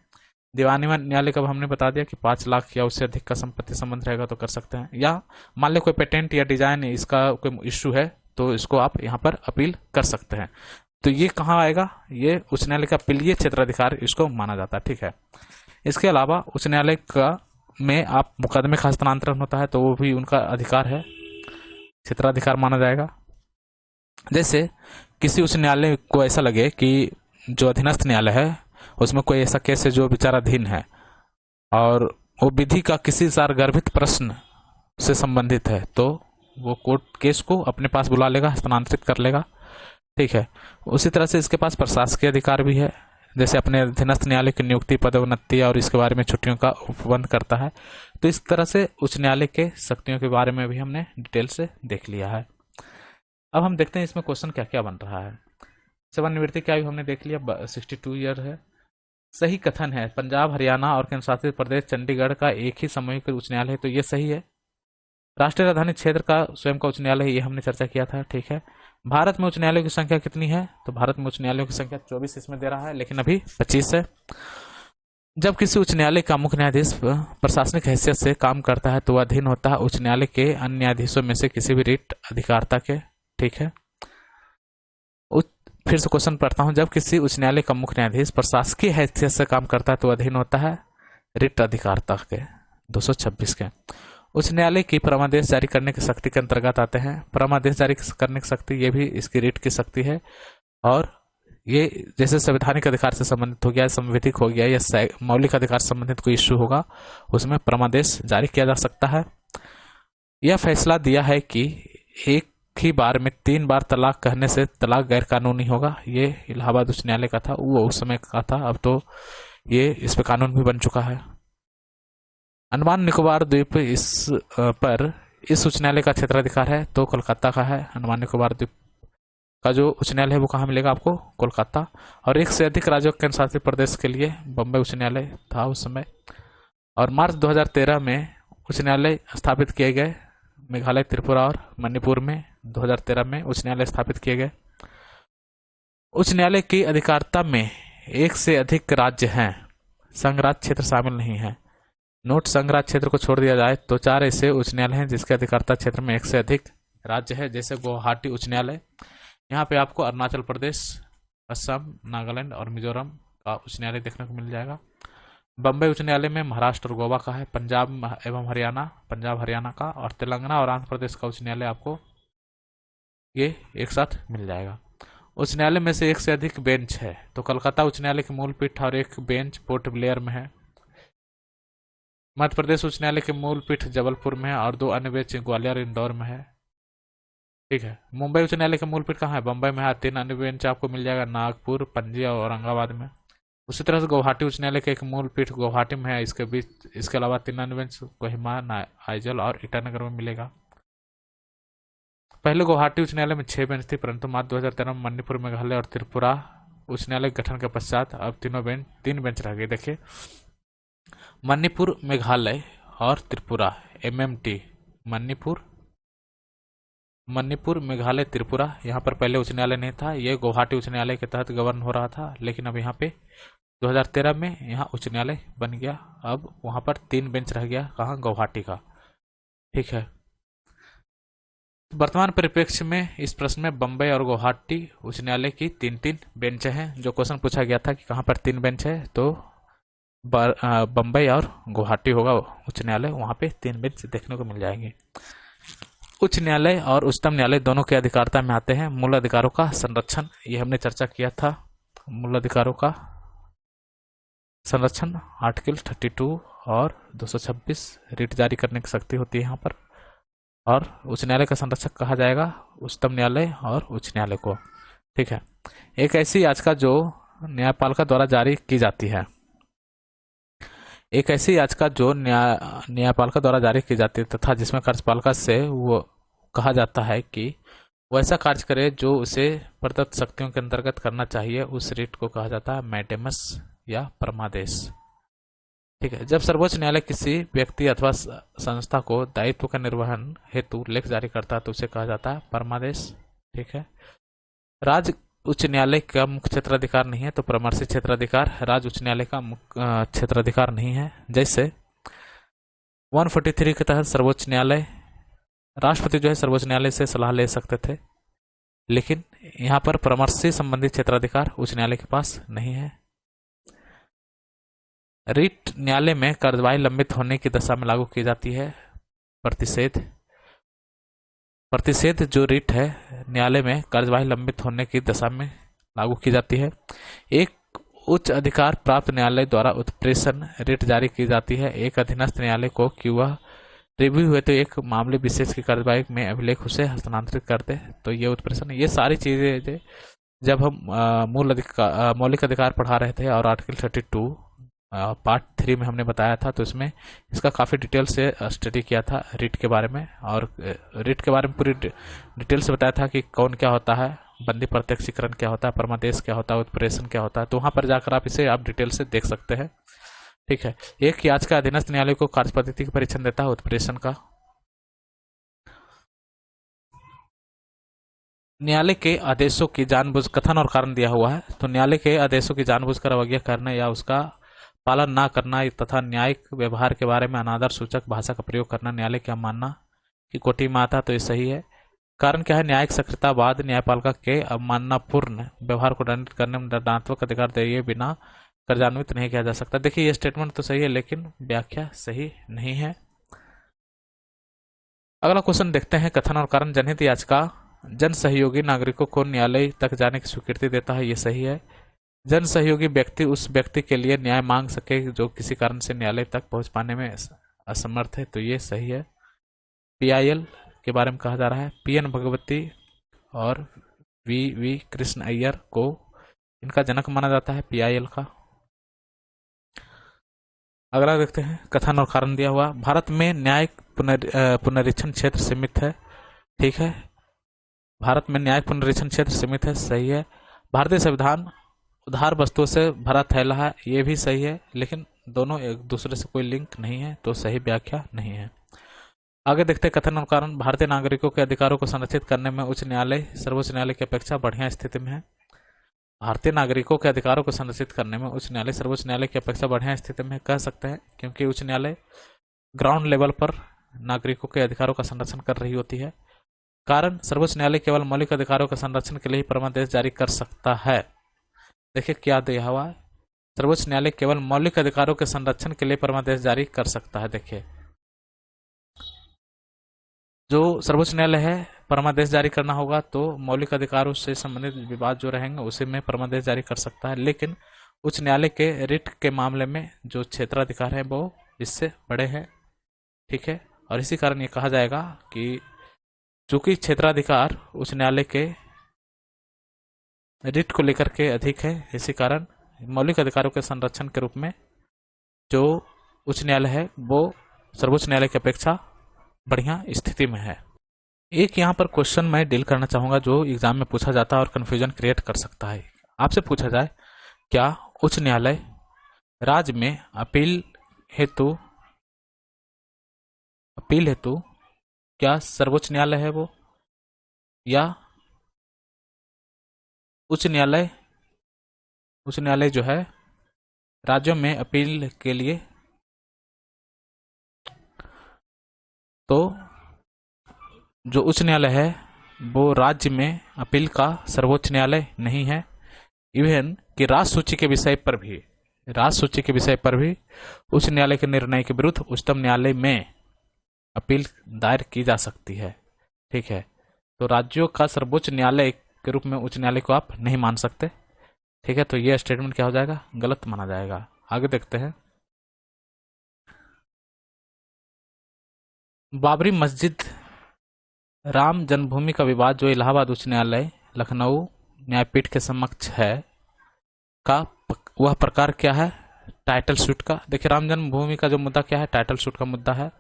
दीवानी न्यायालय का हमने बता दिया कि 5 लाख या उससे अधिक का संपत्ति संबंध रहेगा तो कर सकते हैं। या मान लो कोई पेटेंट या डिजाइन इसका कोई इश्यू है तो इसको आप यहाँ पर अपील कर सकते हैं। तो ये कहाँ आएगा? ये उच्च न्यायालय का अपीलीय क्षेत्राधिकार इसको माना जाता है। ठीक है। इसके अलावा उच्च न्यायालय का में आप मुकदमे का हस्तांतरण होता है तो वो भी उनका अधिकार है, क्षेत्राधिकार माना जाएगा। जैसे किसी उच्च न्यायालय को ऐसा लगे कि जो अधीनस्थ न्यायालय है उसमें कोई ऐसा केस है जो विचाराधीन है और वो विधि का किसी सारगर्भित प्रश्न से संबंधित है, तो वो कोर्ट केस को अपने पास बुला लेगा, हस्तांतरित कर लेगा। ठीक है। उसी तरह से इसके पास प्रशासकीय अधिकार भी है, जैसे अपने अधीनस्थ न्यायालय की नियुक्ति, पदोन्नति और इसके बारे में छुट्टियों का उपबंध करता है। तो इस तरह से उच्च न्यायालय के शक्तियों के बारे में भी हमने डिटेल से देख लिया है। अब हम देखते हैं इसमें क्वेश्चन क्या क्या बन रहा है। सेवानिवृत्ति की आयु हमने देख लिया 62 ईयर है। सही कथन है। पंजाब, हरियाणा और केंद्र शासित प्रदेश चंडीगढ़ का एक ही सामूहिक उच्च न्यायालय है, तो ये सही है। राष्ट्रीय राजधानी क्षेत्र का स्वयं का उच्च न्यायालय है, ये हमने चर्चा किया था, ठीक है। भारत में उच्च न्यायालयों की संख्या कितनी है? तो भारत में उच्च न्यायालयों की संख्या 24 इसमें दे रहा है, लेकिन अभी 25 है। जब किसी उच्च न्यायालय का मुख्य न्यायाधीश प्रशासनिक हैसियत से काम करता है तो वह अधीन होता है उच्च न्यायालय के अन्य न्यायाधीशों में से किसी भी रिट अधिकारता के, ठीक है। फिर से क्वेश्चन पढ़ता हूं, जब किसी उच्च न्यायालय का मुख्य न्यायाधीश प्रशासकीय हैसियत से काम करता है तो अधीन होता है रिट अधिकारता के, 226 के। उच्च न्यायालय की परमादेश जारी करने की शक्ति के अंतर्गत आते हैं। परमादेश जारी करने की शक्ति, ये भी इसकी रिट की शक्ति है, और ये जैसे संवैधानिक अधिकार से संबंधित हो गया, संवैधिक हो गया, या मौलिक अधिकार से संबंधित कोई इश्यू होगा, उसमें परमादेश जारी किया जा सकता है। यह फैसला दिया है कि एक ही बार में 3 बार तलाक कहने से तलाक गैर कानूनी होगा। ये इलाहाबाद उच्च न्यायालय का था, वो उस समय का था, अब तो ये इस पे कानून भी बन चुका है। अंडमान निकोबार द्वीप इस उच्च न्यायालय का क्षेत्राधिकार है, तो कोलकाता का है। अंडमान निकोबार द्वीप का जो उच्च न्यायालय है वो कहाँ मिलेगा आपको? कोलकाता। और एक से अधिक राज्यों के केंद्र शासित प्रदेश के लिए बम्बई उच्च न्यायालय था उस समय। और मार्च 2013 में उच्च न्यायालय स्थापित किए गए, मेघालय, त्रिपुरा और मणिपुर में 2013 में उच्च न्यायालय स्थापित किए गए। उच्च न्यायालय की अधिकारिता में एक से अधिक राज्य हैं, संघराज्य क्षेत्र शामिल नहीं है। नोट संघराज्य क्षेत्र को छोड़ दिया जाए तो 4 ऐसे उच्च न्यायालय हैं जिसके अधिकारिता क्षेत्र में एक से अधिक राज्य है, जैसे गुवाहाटी उच्च न्यायालय। यहाँ पे आपको अरुणाचल प्रदेश, असम, नागालैंड और मिजोरम का उच्च न्यायालय देखने को मिल जाएगा। बम्बई उच्च न्यायालय में महाराष्ट्र और गोवा का है। पंजाब एवं हरियाणा, पंजाब हरियाणा का, और तेलंगाना और आंध्र प्रदेश का उच्च न्यायालय आपको ये एक साथ मिल जाएगा। उच्च न्यायालय में से एक से अधिक बेंच है, तो कलकत्ता उच्च न्यायालय की मूल पीठ और एक बेंच पोर्ट ब्लेयर में है। मध्य प्रदेश उच्च न्यायालय की मूल पीठ जबलपुर में है और 2 अन्य बेंच ग्वालियर और इंदौर में है, ठीक है। मुंबई उच्च न्यायालय का मूल पीठ कहाँ है? बम्बई में है। 3 अन्य बेंच आपको मिल जाएगा नागपुर, पणजी और औरंगाबाद में। उसी तरह से गुवाहाटी उच्च न्यायालय का एक मूल पीठ गुवाहाटी में है, इसके अलावा 3 अन्य बेंच कोहिमा, आइजल और ईटानगर में मिलेगा। पहले गुवाहाटी उच्च न्यायालय में 6 बेंच थी, परंतु मार्च 2013 में मणिपुर, मेघालय और त्रिपुरा उच्च न्यायालय गठन के पश्चात अब 3 बेंच रह गए। देखिए, मणिपुर, मेघालय और त्रिपुरा, MMT, मणिपुर, मेघालय, त्रिपुरा, यहाँ पर पहले उच्च न्यायालय नहीं था, ये गुवाहाटी उच्च न्यायालय के तहत गवर्न हो रहा था, लेकिन अब यहाँ पे 2013 में यहाँ उच्च न्यायालय बन गया। अब वहाँ पर 3 बेंच रह गया, कहाँ? गुवाहाटी का, ठीक है। वर्तमान परिप्रेक्ष्य में इस प्रश्न में बम्बई और गुवाहाटी उच्च न्यायालय की 3 बेंच हैं। जो क्वेश्चन पूछा गया था कि कहाँ पर 3 बेंच है, तो बम्बई और गुवाहाटी होगा उच्च न्यायालय, वहाँ पे 3 बेंच देखने को मिल जाएंगे। उच्च न्यायालय और उच्चतम न्यायालय दोनों के अधिकारिता में आते हैं मूल अधिकारों का संरक्षण, ये हमने चर्चा किया था। मूल अधिकारों का संरक्षण आर्टिकल 32 और 226, रिट जारी करने की शक्ति होती है यहाँ पर। और उच्च न्यायालय का संरक्षक कहा जाएगा उच्चतम न्यायालय और उच्च न्यायालय को, ठीक है। एक ऐसी याचिका जो न्यायपालिका द्वारा जारी की जाती है, एक ऐसी याचिका जो न्यायपालिका द्वारा जारी की जाती है तथा जिसमें कार्यपालिका से वो कहा जाता है कि वो ऐसा कार्य करे जो उसे प्रदत्त शक्तियों के अंतर्गत करना चाहिए, उस रिट को कहा जाता है मैंडेमस या परमादेश, ठीक है। जब सर्वोच्च न्यायालय किसी व्यक्ति अथवा संस्था को दायित्व का निर्वहन हेतु लेख जारी करता है तो उसे कहा जाता है परमादेश, ठीक है। राज्य उच्च न्यायालय का मुख्य क्षेत्राधिकार नहीं है, तो परामर्शी क्षेत्राधिकार राज्य उच्च न्यायालय का मुख्य क्षेत्राधिकार नहीं है। जैसे 143 के तहत सर्वोच्च न्यायालय, राष्ट्रपति जो है सर्वोच्च न्यायालय से सलाह ले सकते थे, लेकिन यहाँ पर परामर्शी संबंधी क्षेत्राधिकार उच्च न्यायालय के पास नहीं है। रिट न्यायालय में कार्यवाही लंबित होने की दशा में लागू की जाती है। प्रतिषेध जो रिट है न्यायालय में कार्यवाही लंबित होने की दशा में लागू की जाती है। एक उच्च अधिकार प्राप्त न्यायालय द्वारा उत्प्रेषण रिट जारी की जाती है एक अधीनस्थ न्यायालय को कि वह रिव्यू हुए तो एक मामले विशेष की कार्यवाही में अभिलेख उसे हस्तांतरित कर दे, तो ये उत्प्रेषण, ये सारी चीजें जब हम मौलिक अधिकार पढ़ा रहे थे और आर्टिकल 32 पार्ट 3 में हमने बताया था, तो इसमें इसका काफ़ी डिटेल से स्टडी किया था रिट के बारे में, और रिट के बारे में पूरी डिटेल से बताया था कि कौन क्या होता है बंदी प्रत्यक्षीकरण क्या होता है, परमादेश क्या होता है, उत्प्रेषण क्या होता है, तो वहां पर जाकर आप डिटेल से देख सकते हैं। ठीक है। एक याचिका अधीनस्थ न्यायालय को कार्य पद्धति का परीक्षण देता है उत्प्रेषण का। न्यायालय के आदेशों की जानबूझ कथन और कारण दिया हुआ है, तो न्यायालय के आदेशों की जानबूझकर अवज्ञा करना या उसका पालन ना करना तथा न्यायिक व्यवहार के बारे में अनादर सूचक भाषा का प्रयोग करना न्यायालय की अवमानना की कोटि में आता, तो ये सही है। कारण क्या है, न्यायिक सक्रियतावाद न्यायपालिका के अवमाननापूर्ण व्यवहार को दंडित करने में दंडात्मक अधिकार दिए बिना कार्यान्वित नहीं किया जा सकता। देखिए ये स्टेटमेंट तो सही है लेकिन व्याख्या सही नहीं है। अगला क्वेश्चन देखते हैं। कथन और कारण जनहित याचिका जन सहयोगी नागरिकों को न्यायालय तक जाने की स्वीकृति देता है, ये सही है। जन सहयोगी व्यक्ति उस व्यक्ति के लिए न्याय मांग सके जो किसी कारण से न्यायालय तक पहुंच पाने में असमर्थ है, तो ये सही है। पीआईएल के बारे में कहा जा रहा है, पीएन भगवती और वी कृष्ण अय्यर को इनका जनक माना जाता है पीआईएल का। अगला देखते हैं। कथन और कारण दिया हुआ, भारत में न्यायिक पुनरीक्षण क्षेत्र सीमित है, ठीक है। भारत में न्यायिक पुनरीक्षण क्षेत्र सीमित है, सही है। भारतीय संविधान उधार वस्तुओं से भरा थैला है, ये भी सही है, लेकिन दोनों एक दूसरे से कोई लिंक नहीं है, तो सही व्याख्या नहीं है। आगे देखते हैं। कथन और कारण, भारतीय नागरिकों के अधिकारों को संरक्षित करने में उच्च न्यायालय सर्वोच्च न्यायालय की अपेक्षा बढ़िया स्थिति में है। भारतीय नागरिकों के अधिकारों को संरक्षित करने में उच्च न्यायालय सर्वोच्च न्यायालय की अपेक्षा बढ़िया स्थिति में कह सकते हैं, क्योंकि उच्च न्यायालय ग्राउंड लेवल पर नागरिकों के अधिकारों का संरक्षण कर रही होती है। कारण, सर्वोच्च न्यायालय केवल मौलिक अधिकारों के संरक्षण के लिए ही परमादेश जारी कर सकता है। देखिए क्या दिया हुआ है, सर्वोच्च न्यायालय केवल मौलिक अधिकारों के संरक्षण के लिए परमादेश जारी कर सकता है। देखिए जो सर्वोच्च न्यायालय है परमादेश जारी करना होगा तो मौलिक अधिकारों से संबंधित विवाद जो रहेंगे उसी में परमादेश जारी कर सकता है, लेकिन उच्च न्यायालय के रिट के मामले में जो क्षेत्राधिकार है वो इससे बड़े हैं, ठीक है। और इसी कारण ये कहा जाएगा कि चूंकि क्षेत्राधिकार उच्च न्यायालय के रिट को लेकर के अधिक है, इसी कारण मौलिक अधिकारों के संरक्षण के रूप में जो उच्च न्यायालय है वो सर्वोच्च न्यायालय की अपेक्षा बढ़िया स्थिति में है। एक यहाँ पर क्वेश्चन मैं डील करना चाहूंगा जो एग्जाम में पूछा जाता है और कंफ्यूजन क्रिएट कर सकता है। आपसे पूछा जाए, क्या उच्च न्यायालय राज्य में अपील हेतु क्या सर्वोच्च न्यायालय है वो, या उच्च न्यायालय जो है राज्यों में अपील के लिए, तो जो उच्च न्यायालय है वो राज्य में अपील का सर्वोच्च न्यायालय नहीं है। इवन कि राज्य सूची के विषय पर भी उच्च न्यायालय के निर्णय के विरुद्ध उच्चतम न्यायालय में अपील दायर की जा सकती है, ठीक है। तो राज्यों का सर्वोच्च न्यायालय के रूप में उच्च न्यायालय को आप नहीं मान सकते, ठीक है। तो यह स्टेटमेंट क्या हो जाएगा, गलत माना जाएगा। आगे देखते हैं। बाबरी मस्जिद राम जन्मभूमि का विवाद जो इलाहाबाद उच्च न्यायालय लखनऊ न्यायपीठ के समक्ष है का वह प्रकार क्या है, टाइटल सूट का। देखिए राम जन्मभूमि का जो मुद्दा क्या है, टाइटल सूट का मुद्दा है।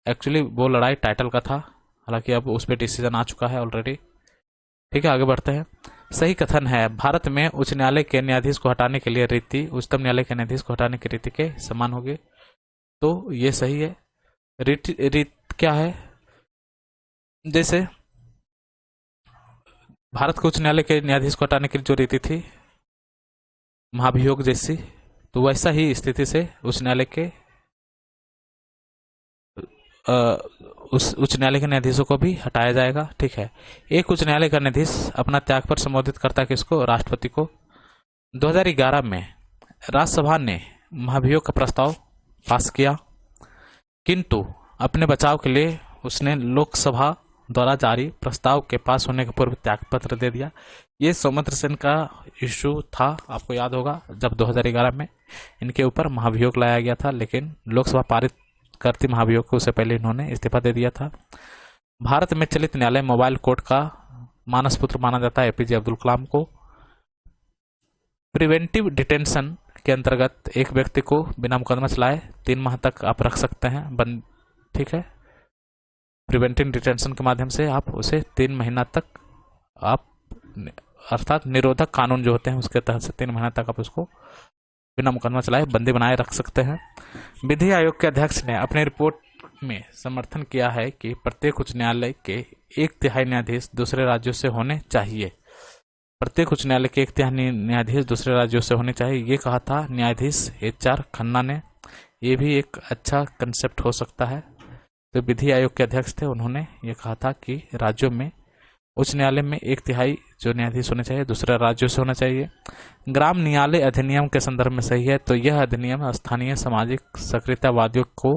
एक्चुअली वो लड़ाई टाइटल का था, हालांकि अब उस पर डिसीजन आ चुका है ऑलरेडी, ठीक है। आगे बढ़ते हैं। सही कथन है, भारत में उच्च न्यायालय के न्यायाधीश को हटाने के लिए रीति उच्चतम न्यायालय के न्यायाधीश को हटाने की रीति के समान होगी, तो ये सही है। रीत क्या है, जैसे भारत के उच्च न्यायालय के न्यायाधीश को हटाने की जो रीति थी महाभियोग जैसी, तो वैसा ही स्थिति से उच्च न्यायालय के उस उच्च न्यायालय के न्यायाधीशों को भी हटाया जाएगा, ठीक है। एक उच्च न्यायालय का न्यायाधीश अपना त्याग पर संबोधित करता है किसको, राष्ट्रपति को। 2011 में राज्यसभा ने महाभियोग का प्रस्ताव पास किया, किंतु अपने बचाव के लिए उसने लोकसभा द्वारा जारी प्रस्ताव के पास होने के पूर्व त्यागपत्र दे दिया। ये सौमित्र सेन का इशू था, आपको याद होगा, जब 2011 में इनके ऊपर महाभियोग लाया गया था, लेकिन लोकसभा पारित करती महाभियोग को, उससे पहले इन्होंने इस्तीफा दे दिया था। भारत में चलित न्यायालय मोबाइल कोर्ट का मानस पुत्र माना जाता है एपीजे अब्दुल कलाम को। प्रिवेंटिव डिटेंशन के अंतर्गत एक व्यक्ति को बिना मुकदमा चलाए 3 माह तक आप रख सकते हैं, ठीक है। प्रिवेंटिव डिटेंशन के माध्यम से आप उसे 3 महीना तक आप अर्थात निरोधक कानून जो होते हैं उसके तहत से 3 महीने तक आप उसको बिना मुकदमा चलाए बंदी बनाए रख सकते हैं। विधि आयोग के अध्यक्ष ने अपनी रिपोर्ट में समर्थन किया है कि प्रत्येक उच्च न्यायालय के 1/3 न्यायाधीश दूसरे राज्यों से होने चाहिए। प्रत्येक उच्च न्यायालय के 1/3 न्यायाधीश दूसरे राज्यों से होने चाहिए, ये कहा था न्यायाधीश HR खन्ना ने। ये भी एक अच्छा कंसेप्ट हो सकता है। तो विधि आयोग के अध्यक्ष थे, उन्होंने ये कहा था कि राज्यों में उच्च न्यायालय में 1/3 जो न्यायाधीश होने चाहिए दूसरे राज्यों से होना चाहिए। ग्राम न्यायालय अधिनियम के संदर्भ में सही है, तो यह अधिनियम स्थानीय सामाजिक सक्रियतावादियों को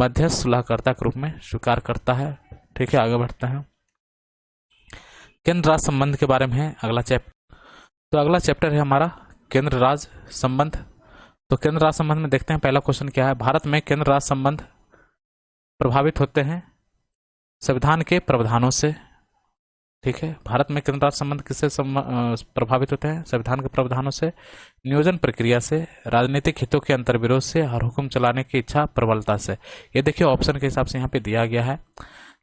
मध्यस्थ सुलहकर्ता के रूप में स्वीकार करता है। ठीक है, आगे बढ़ते हैं। केंद्र राज्य संबंध के बारे में है अगला चैप्टर। तो अगला चैप्टर है हमारा केंद्र राज्य संबंध। तो केंद्र राज्य संबंध में देखते हैं पहला क्वेश्चन क्या है। भारत में केंद्र राज्य संबंध प्रभावित होते हैं संविधान के प्रावधानों से। ठीक है, भारत में केंद्र राज्य संबंध किससे प्रभावित होते हैं? संविधान के प्रावधानों से, नियोजन प्रक्रिया से, राजनीतिक हितों के अंतर्विरोध से और हुक्म चलाने की इच्छा प्रबलता से। ये देखिए ऑप्शन के हिसाब से यहाँ पे दिया गया है।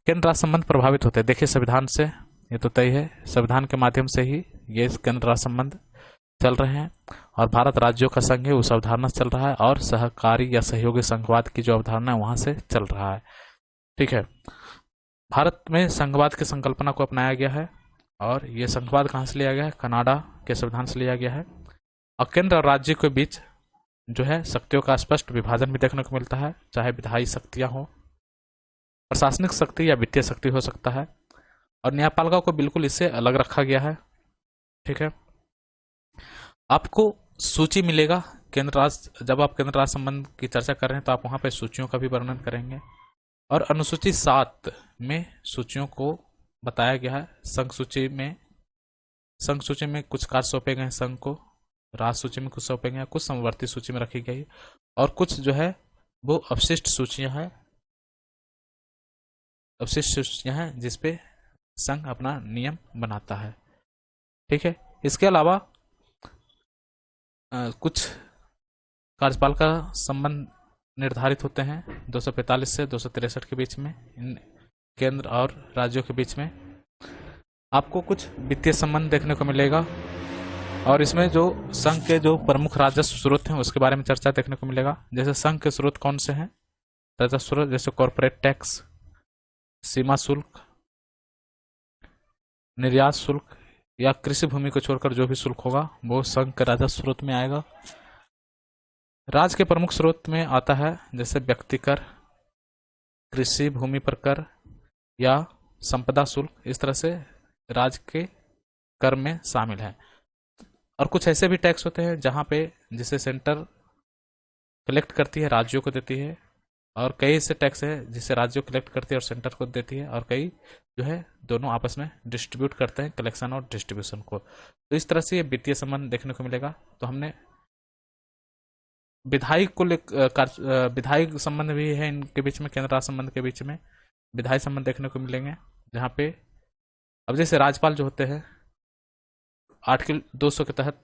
केंद्र राज्य संबंध प्रभावित होते हैं, देखिए संविधान से, ये तो तय है, संविधान के माध्यम से ही ये केंद्र राज्य संबंध चल रहे हैं और भारत राज्यों का संघ है उस अवधारणा से चल रहा है और सहकारी या सहयोगी संघवाद की जो अवधारणा है वहां से चल रहा है। ठीक है, भारत में संघवाद की संकल्पना को अपनाया गया है और ये संघवाद कहाँ से लिया गया है? कनाडा के संविधान से लिया गया है। और केंद्र और राज्य के बीच जो है शक्तियों का स्पष्ट विभाजन भी देखने को मिलता है, चाहे विधायी शक्तियां हो, प्रशासनिक शक्ति या वित्तीय शक्ति हो सकता है, और न्यायपालिका को बिल्कुल इससे अलग रखा गया है। ठीक है, आपको सूची मिलेगा केंद्र राज्य, जब आप केंद्र राज्य संबंध की चर्चा कर रहे हैं तो आप वहां पे सूचियों का भी वर्णन करेंगे। और अनुसूची 7 में सूचियों को बताया गया है। संघ सूची में कुछ कार्य सौंपे गए हैं संघ को, राज्य सूची में कुछ सौंपे गए, कुछ समवर्ती सूची में रखी गई और कुछ जो है वो अवशिष्ट सूचियां हैं जिसपे संघ अपना नियम बनाता है। ठीक है, इसके अलावा कुछ कार्यपाल का संबंध निर्धारित होते हैं 245 से 263 के बीच में, इन केंद्र और राज्यों के बीच में। आपको कुछ वित्तीय संबंध देखने को मिलेगा और इसमें जो संघ के जो प्रमुख राजस्व स्रोत हैं उसके बारे में चर्चा देखने को मिलेगा। जैसे संघ के स्रोत कौन से हैं राजस्व स्रोत, जैसे कॉर्पोरेट टैक्स, सीमा शुल्क, निर्यात शुल्क या कृषि भूमि को छोड़कर जो भी शुल्क होगा वो संघ के राजस्व स्रोत में आएगा। राज्य के प्रमुख स्रोत में आता है जैसे व्यक्ति कर, कृषि भूमि पर कर या संपदा शुल्क, इस तरह से राज्य के कर में शामिल है। और कुछ ऐसे भी टैक्स होते हैं जहां पे जिसे सेंटर कलेक्ट करती है राज्यों को देती है, और कई ऐसे टैक्स है जिसे राज्यों कलेक्ट करती है और सेंटर को देती है, और कई जो है दोनों आपस में डिस्ट्रीब्यूट करते हैं कलेक्शन और डिस्ट्रीब्यूशन को। तो इस तरह से ये वित्तीय संबंध देखने को मिलेगा। तो हमने विधायी संबंध भी है इनके बीच में, केंद्र राज्य संबंध के बीच में विधायी संबंध देखने को मिलेंगे, जहां पे अब जैसे राज्यपाल जो होते हैं आर्टिकल 200 के तहत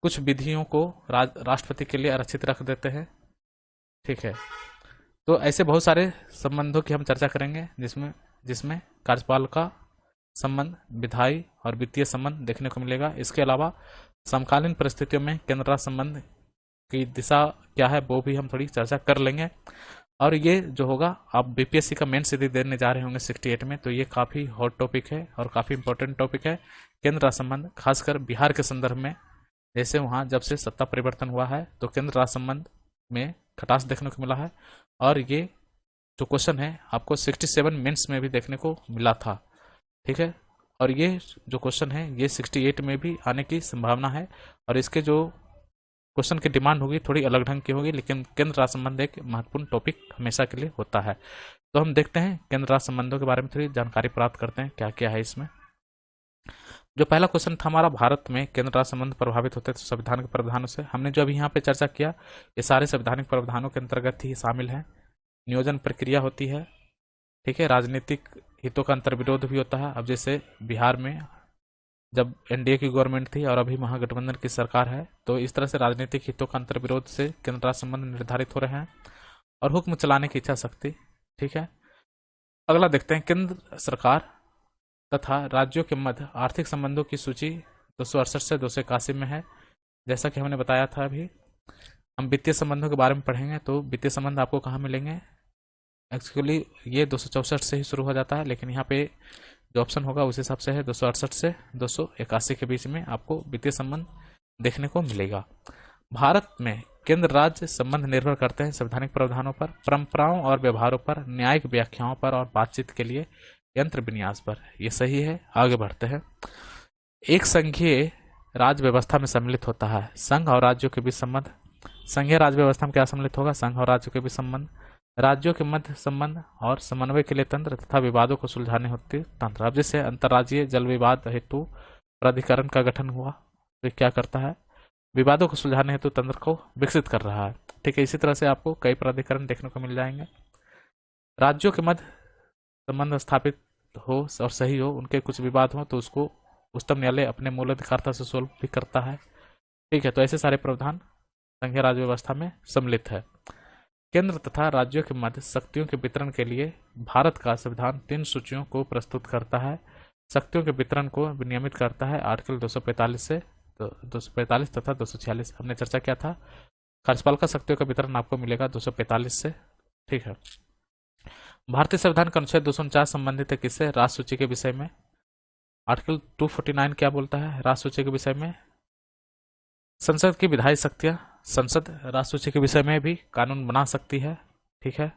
कुछ विधियों को राष्ट्रपति के लिए आरक्षित रख देते हैं। ठीक है, तो ऐसे बहुत सारे संबंधों की हम चर्चा करेंगे जिसमें कार्यपाल का संबंध, विधायी और वित्तीय संबंध देखने को मिलेगा। इसके अलावा समकालीन परिस्थितियों में केंद्र राज्य संबंध की दिशा क्या है वो भी हम थोड़ी चर्चा कर लेंगे। और ये जो होगा आप बीपीएससी का मेंस यदि देने जा रहे होंगे 68 में, तो ये काफ़ी हॉट टॉपिक है और काफ़ी इंपॉर्टेंट टॉपिक है केंद्र राज्य संबंध, खासकर बिहार के संदर्भ में। जैसे वहाँ जब से सत्ता परिवर्तन हुआ है तो केंद्र राज्य संबंध में खटास देखने को मिला है, और ये जो क्वेश्चन है आपको 67 मेंस में भी देखने को मिला था। ठीक है, और ये जो क्वेश्चन है ये 68 में भी आने की संभावना है, और इसके जो क्वेश्चन की डिमांड होगी थोड़ी अलग ढंग की होगी, लेकिन केंद्र राज्य संबंध एक महत्वपूर्ण टॉपिक हमेशा के लिए होता है। तो हम देखते हैं केंद्र राज्य संबंधों के बारे में थोड़ी जानकारी प्राप्त करते हैं क्या क्या है इसमें। जो पहला क्वेश्चन था हमारा, भारत में केंद्र राज्य संबंध प्रभावित होते हैं तो संविधान के प्रावधानों से। हमने जो अभी यहाँ पे चर्चा किया ये सारे संवैधानिक प्रावधानों के अंतर्गत ही शामिल है। नियोजन प्रक्रिया होती है, ठीक है, राजनीतिक हितों का अंतर्विरोध भी होता है। अब जैसे बिहार में जब एनडीए की गवर्नमेंट थी और अभी महागठबंधन की सरकार है, तो इस तरह से राजनीतिक हितों का अंतर्विरोध से केंद्र राज्य संबंध निर्धारित हो रहे हैं, और हुक्म चलाने की इच्छा शक्ति। ठीक है, अगला देखते हैं, केंद्र सरकार तथा राज्यों के मध्य आर्थिक संबंधों की सूची 268 से 281 में है। जैसा कि हमने बताया था अभी, हम वित्तीय संबंधों के बारे में पढ़ेंगे तो वित्तीय संबंध आपको कहाँ मिलेंगे। एक्चुअली ये 264 से ही शुरू हो जाता है, लेकिन यहाँ पे जो ऑप्शन होगा उस हिसाब से है 268 से 281 के बीच में आपको वित्तीय संबंध देखने को मिलेगा। भारत में केंद्र राज्य संबंध निर्भर करते हैं संवैधानिक प्रावधानों पर, परंपराओं और व्यवहारों पर, न्यायिक व्याख्याओं पर और बातचीत के लिए यंत्र विन्यास पर। ये सही है। आगे बढ़ते हैं। एक संघीय राज्य व्यवस्था में सम्मिलित होता है संघ और राज्यों के बीच संबंध। संघीय राज्य व्यवस्था में क्या सम्मिलित होगा? संघ और राज्यों के बीच संबंध, राज्यों के मध्य संबंध और समन्वय के लिए तंत्र तथा विवादों को सुलझाने होते तंत्र। अब जैसे अंतर्राज्यीय जल विवाद हेतु प्राधिकरण का गठन हुआ तो क्या करता है? विवादों को सुलझाने हेतु तंत्र को विकसित कर रहा है। ठीक है, इसी तरह से आपको कई प्राधिकरण देखने को मिल जाएंगे। राज्यों के मध्य संबंध स्थापित हो और सही हो, उनके कुछ विवाद हो तो उसको उच्चतम न्यायालय अपने मूलाधिकारता से सोल्व भी करता है। ठीक है, तो ऐसे सारे प्रावधान संघीय राज्य व्यवस्था में सम्मिलित है। केंद्र तथा राज्यों के मध्य शक्तियों के वितरण के लिए भारत का संविधान 3 सूचियों को प्रस्तुत करता है। शक्तियों के वितरण को विनियमित करता है आर्टिकल 245 से 245 तथा 246। हमने चर्चा किया था कार्यपालिका शक्तियों का वितरण आपको मिलेगा 245 से। ठीक है, भारतीय संविधान का अनुच्छेद 249 संबंधित है किससे? राष्ट्र सूची के विषय में। आर्टिकल 249 क्या बोलता है राष्ट्र सूची के विषय में? संसद की विधायी शक्तियां, संसद राष्ट्र सूची के विषय में भी कानून बना सकती है। ठीक है,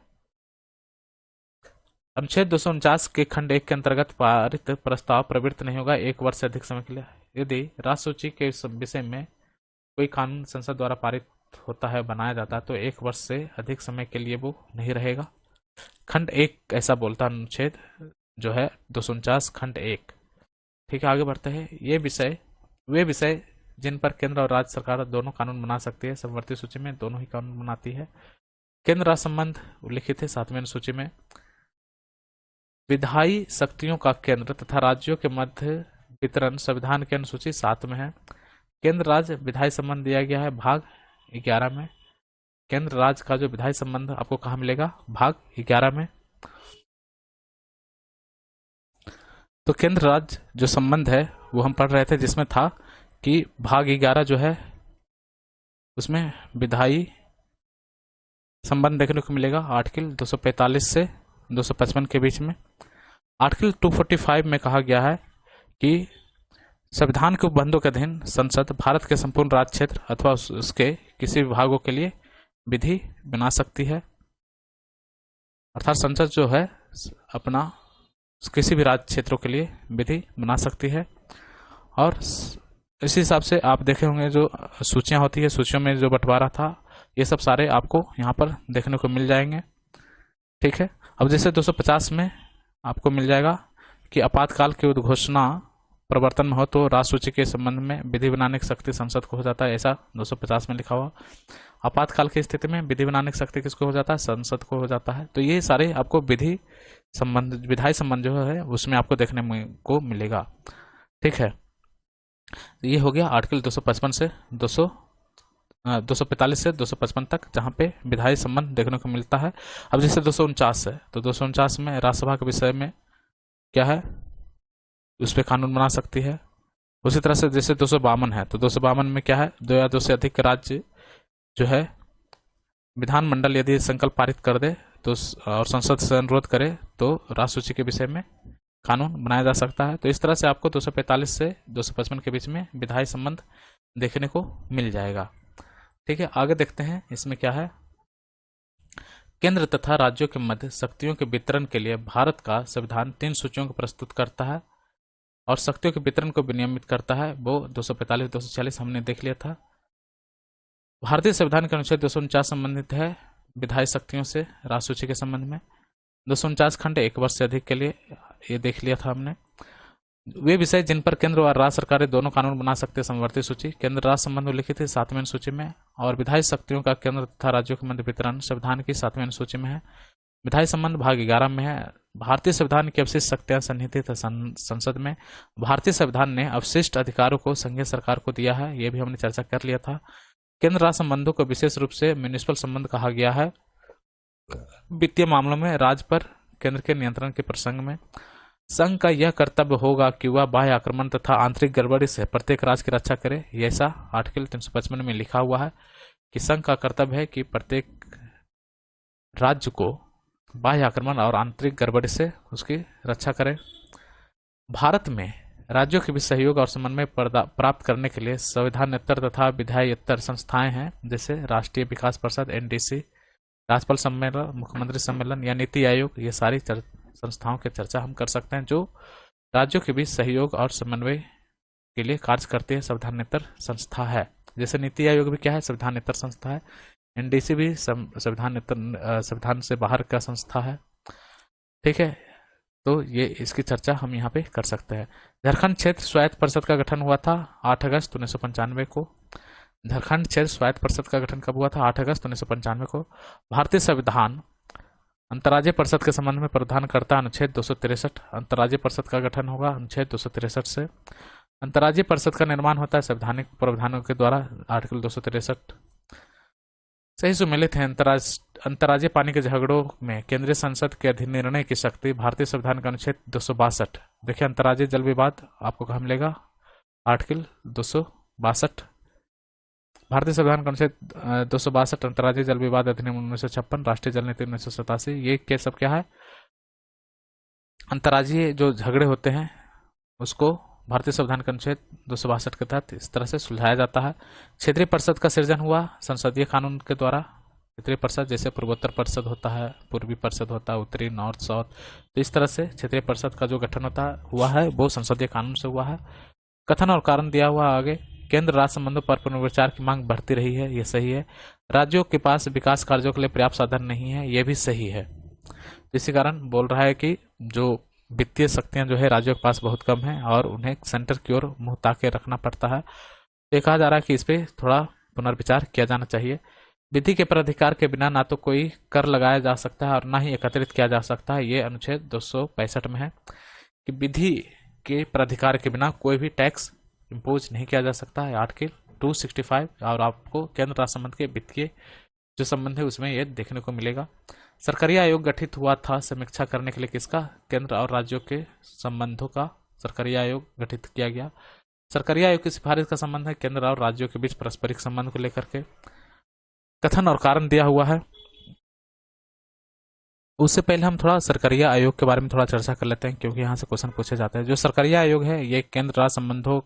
अनुच्छेद 249 के खंड 1 के अंतर्गत पारित प्रस्ताव प्रवृत्त नहीं होगा 1 वर्ष से अधिक समय के लिए। यदि राष्ट्र सूची के विषय में कोई कानून संसद द्वारा पारित होता है, बनाया जाता है, तो 1 वर्ष से अधिक समय के लिए वो नहीं रहेगा। खंड 1 ऐसा बोलता है अनुच्छेद जो है 249 खंड 1। ठीक है, आगे बढ़ते हैं। वे विषय जिन पर केंद्र और राज्य सरकार दोनों कानून बना सकती है, समवर्ती सूची में दोनों ही कानून बनाती है। केंद्र राज्य संबंध उल्लिखित है 7वें अनुसूची में। विधायी शक्तियों का केंद्र तथा राज्यों के मध्य वितरण संविधान की अनुसूची 7 में है। केंद्र राज्य विधायी संबंध दिया गया है भाग 11 में। केंद्र राज्य का जो विधायी संबंध आपको कहाँ मिलेगा? भाग 11 में। तो केंद्र राज्य जो संबंध है वो हम पढ़ रहे थे, जिसमें था कि भाग 11 जो है उसमें विधायी संबंध देखने को मिलेगा आर्टिकल 245 से 255 के बीच में। आर्टिकल 245 में कहा गया है कि संविधान के उपबंधों के अधीन संसद भारत के संपूर्ण राज्य क्षेत्र अथवा उसके किसी विभागों के लिए विधि बना सकती है। अर्थात संसद जो है अपना किसी भी राज्य क्षेत्रों के लिए विधि बना सकती है। और इसी हिसाब से आप देखे होंगे जो सूचियां होती है, सूचियों में जो बंटवारा था, ये सब सारे आपको यहाँ पर देखने को मिल जाएंगे। ठीक है, अब जैसे 250 में आपको मिल जाएगा कि आपातकाल की उद्घोषणा प्रवर्तन में हो तो राष्ट्र सूची के संबंध में विधि बनाने की शक्ति संसद को हो जाता है, ऐसा 250 में लिखा हुआ। आपातकाल की स्थिति में विधि बनाने की शक्ति किसको हो जाता है? संसद को हो जाता है। तो ये सारे आपको विधायी संबंध जो है उसमें आपको देखने को मिलेगा। ठीक है, ये हो गया आर्टिकल 255 से 245 से 255 तक, जहां पे विधायी संबंध देखने को मिलता है। अब जैसे 249 है तो 249 में राज्यसभा के विषय में क्या है? उस पर कानून बना सकती है। उसी तरह से जैसे 252 है तो 252 में क्या है? 2 या 2 से अधिक राज्य जो है विधानमंडल यदि संकल्प पारित कर दे तो और संसद से अनुरोध करे तो राष्ट्र सूची के विषय में कानून बनाया जा सकता है। तो इस तरह से आपको 245 से 255 के बीच में विधायी संबंध देखने को मिल जाएगा। ठीक है, आगे देखते हैं इसमें क्या है। केंद्र तथा राज्यों के मध्य शक्तियों के वितरण के लिए भारत का संविधान 3 सूचियों को प्रस्तुत करता है और शक्तियों के वितरण को विनियमित करता है। वो 245 246 हमने देख लिया था। भारतीय संविधान के अनुच्छेद 249 संबंधित है विधायी शक्तियों से राष्ट्र सूची के संबंध में। 249 खंड 1 वर्ष से अधिक के लिए ये देख लिया था हमने। वे विषय जिन पर केंद्र और राज्य सरकारें दोनों कानून बना सकते हैं, समवर्ती सूची। केंद्र राज्य संबंध उल्लिखित है 7वें सूची में और विधायी शक्तियों का केंद्र तथा राज्यों के मध्य वितरण संविधान की 7वें सूची में है। विधायी संबंध भाग 11 में है। भारतीय संविधान की अवशिष्ट शक्तियां सन्निहित है संसद में। भारतीय संविधान ने अवशिष्ट अधिकारों को संघीय सरकार को दिया है, ये भी हमने चर्चा कर लिया था। केंद्र राज्य संबंधों को विशेष रूप से म्युनिसिपल संबंध कहा गया है। वित्तीय मामलों में राज्य पर केंद्र के नियंत्रण के प्रसंग में संघ का यह कर्तव्य होगा कि वह बाह्य आक्रमण तथा आंतरिक गड़बड़ी से प्रत्येक राज्य की रक्षा करे। ये ऐसा आर्टिकल 355 में लिखा हुआ है कि संघ का कर्तव्य है कि प्रत्येक राज्य को बाह्य आक्रमण और आंतरिक गड़बड़ी से उसकी रक्षा करे। भारत में राज्यों के बीच सहयोग और समन्वय प्राप्त करने के लिए संविधानेतर तथा विधायेतर संस्थाएं हैं, जैसे राष्ट्रीय विकास परिषद NDC, राज्यपाल सम्मेलन, मुख्यमंत्री सम्मेलन या नीति आयोग। ये सारी संस्थाओं की चर्चा हम कर सकते हैं जो राज्यों के बीच सहयोग और समन्वय के लिए कार्य करती है, संविधानेतर संस्था है। जैसे नीति आयोग भी क्या है, संविधानेतर संस्था है। NDC भी संविधान से बाहर का संस्था है। ठीक है, तो ये इसकी चर्चा हम यहाँ पे कर सकते हैं। झारखंड क्षेत्र स्वायत्त परिषद का गठन हुआ था 8 अगस्त 1995 को। झारखंड क्षेत्र स्वायत्त परिषद का गठन कब हुआ था? 8 अगस्त 1995 को। भारतीय संविधान अंतर्राज्यीय परिषद के संबंध में प्रावधान करता है अनुच्छेद 263। अंतर्राज्यीय परिषद का गठन होगा अनुच्छेद 263 से। अंतर्राज्यीय परिषद का निर्माण होता है संवैधानिक प्रावधानों के द्वारा, आर्टिकल 263 सही सुमेलित है। अंतर्राज्यीय पानी के झगड़ों में केंद्रीय संसद के अधीन निर्णय की शक्ति भारतीय संविधान का अनुच्छेद 262। देखिए अंतर्राज्यीय जल विवाद आपको कहाँ मिलेगा? आर्टिकल 262 भारतीय संविधान का अनुच्छेद 262। अंतर्राज्यीय जल विवाद अधिनियम 1956, राष्ट्रीय जल नीति 1987। ये के सब क्या है? अंतर्राज्यीय जो झगड़े होते हैं उसको भारतीय संविधान का अनुच्छेद 262 के तहत इस तरह से सुलझाया जाता है। क्षेत्रीय परिषद का सृजन हुआ संसदीय कानून के द्वारा। क्षेत्रीय परिषद जैसे पूर्वोत्तर परिषद होता है, पूर्वी परिषद होता है, उत्तरी, नॉर्थ, साउथ, तो इस तरह से क्षेत्रीय परिषद का जो गठन हुआ है वो संसदीय कानून से हुआ है। कथन और कारण दिया हुआ आगे। केंद्र राज्य संबंधों पर पुनर्विचार की मांग बढ़ती रही है, ये सही है। राज्यों के पास विकास कार्यों के लिए पर्याप्त साधन नहीं है, ये भी सही है। इसी कारण बोल रहा है कि जो वित्तीय शक्तियां जो है राज्यों के पास बहुत कम है और उन्हें सेंटर की ओर मुंह ताके रखना पड़ता है। ये कहा जा रहा है कि इस पे थोड़ा पुनर्विचार किया जाना चाहिए। विधि के प्राधिकार के बिना ना तो कोई कर लगाया जा सकता है और ना ही एकत्रित किया जा सकता है। ये अनुच्छेद 265 में है कि विधि के प्राधिकार के बिना कोई भी टैक्स इम्पोज नहीं किया जा सकता है, आर्टिकल 265। और आपको केंद्र राज्य संबंध के वित्तीय जो संबंध है उसमें यह देखने को मिलेगा। सरकारी आयोग गठित हुआ था समीक्षा करने के लिए किसका? केंद्र और राज्यों के संबंधों का सरकारी आयोग गठित किया गया। सरकारी आयोग की सिफारिश का संबंध है केंद्र और राज्यों के बीच पारस्परिक संबंध को लेकर के। कथन और कारण दिया हुआ है। उससे पहले हम थोड़ा सरकारी आयोग के बारे में थोड़ा चर्चा कर लेते हैं, क्योंकि यहाँ से क्वेश्चन पूछे जाते हैं। जो सरकारी आयोग है ये केंद्र राज्य संबंधों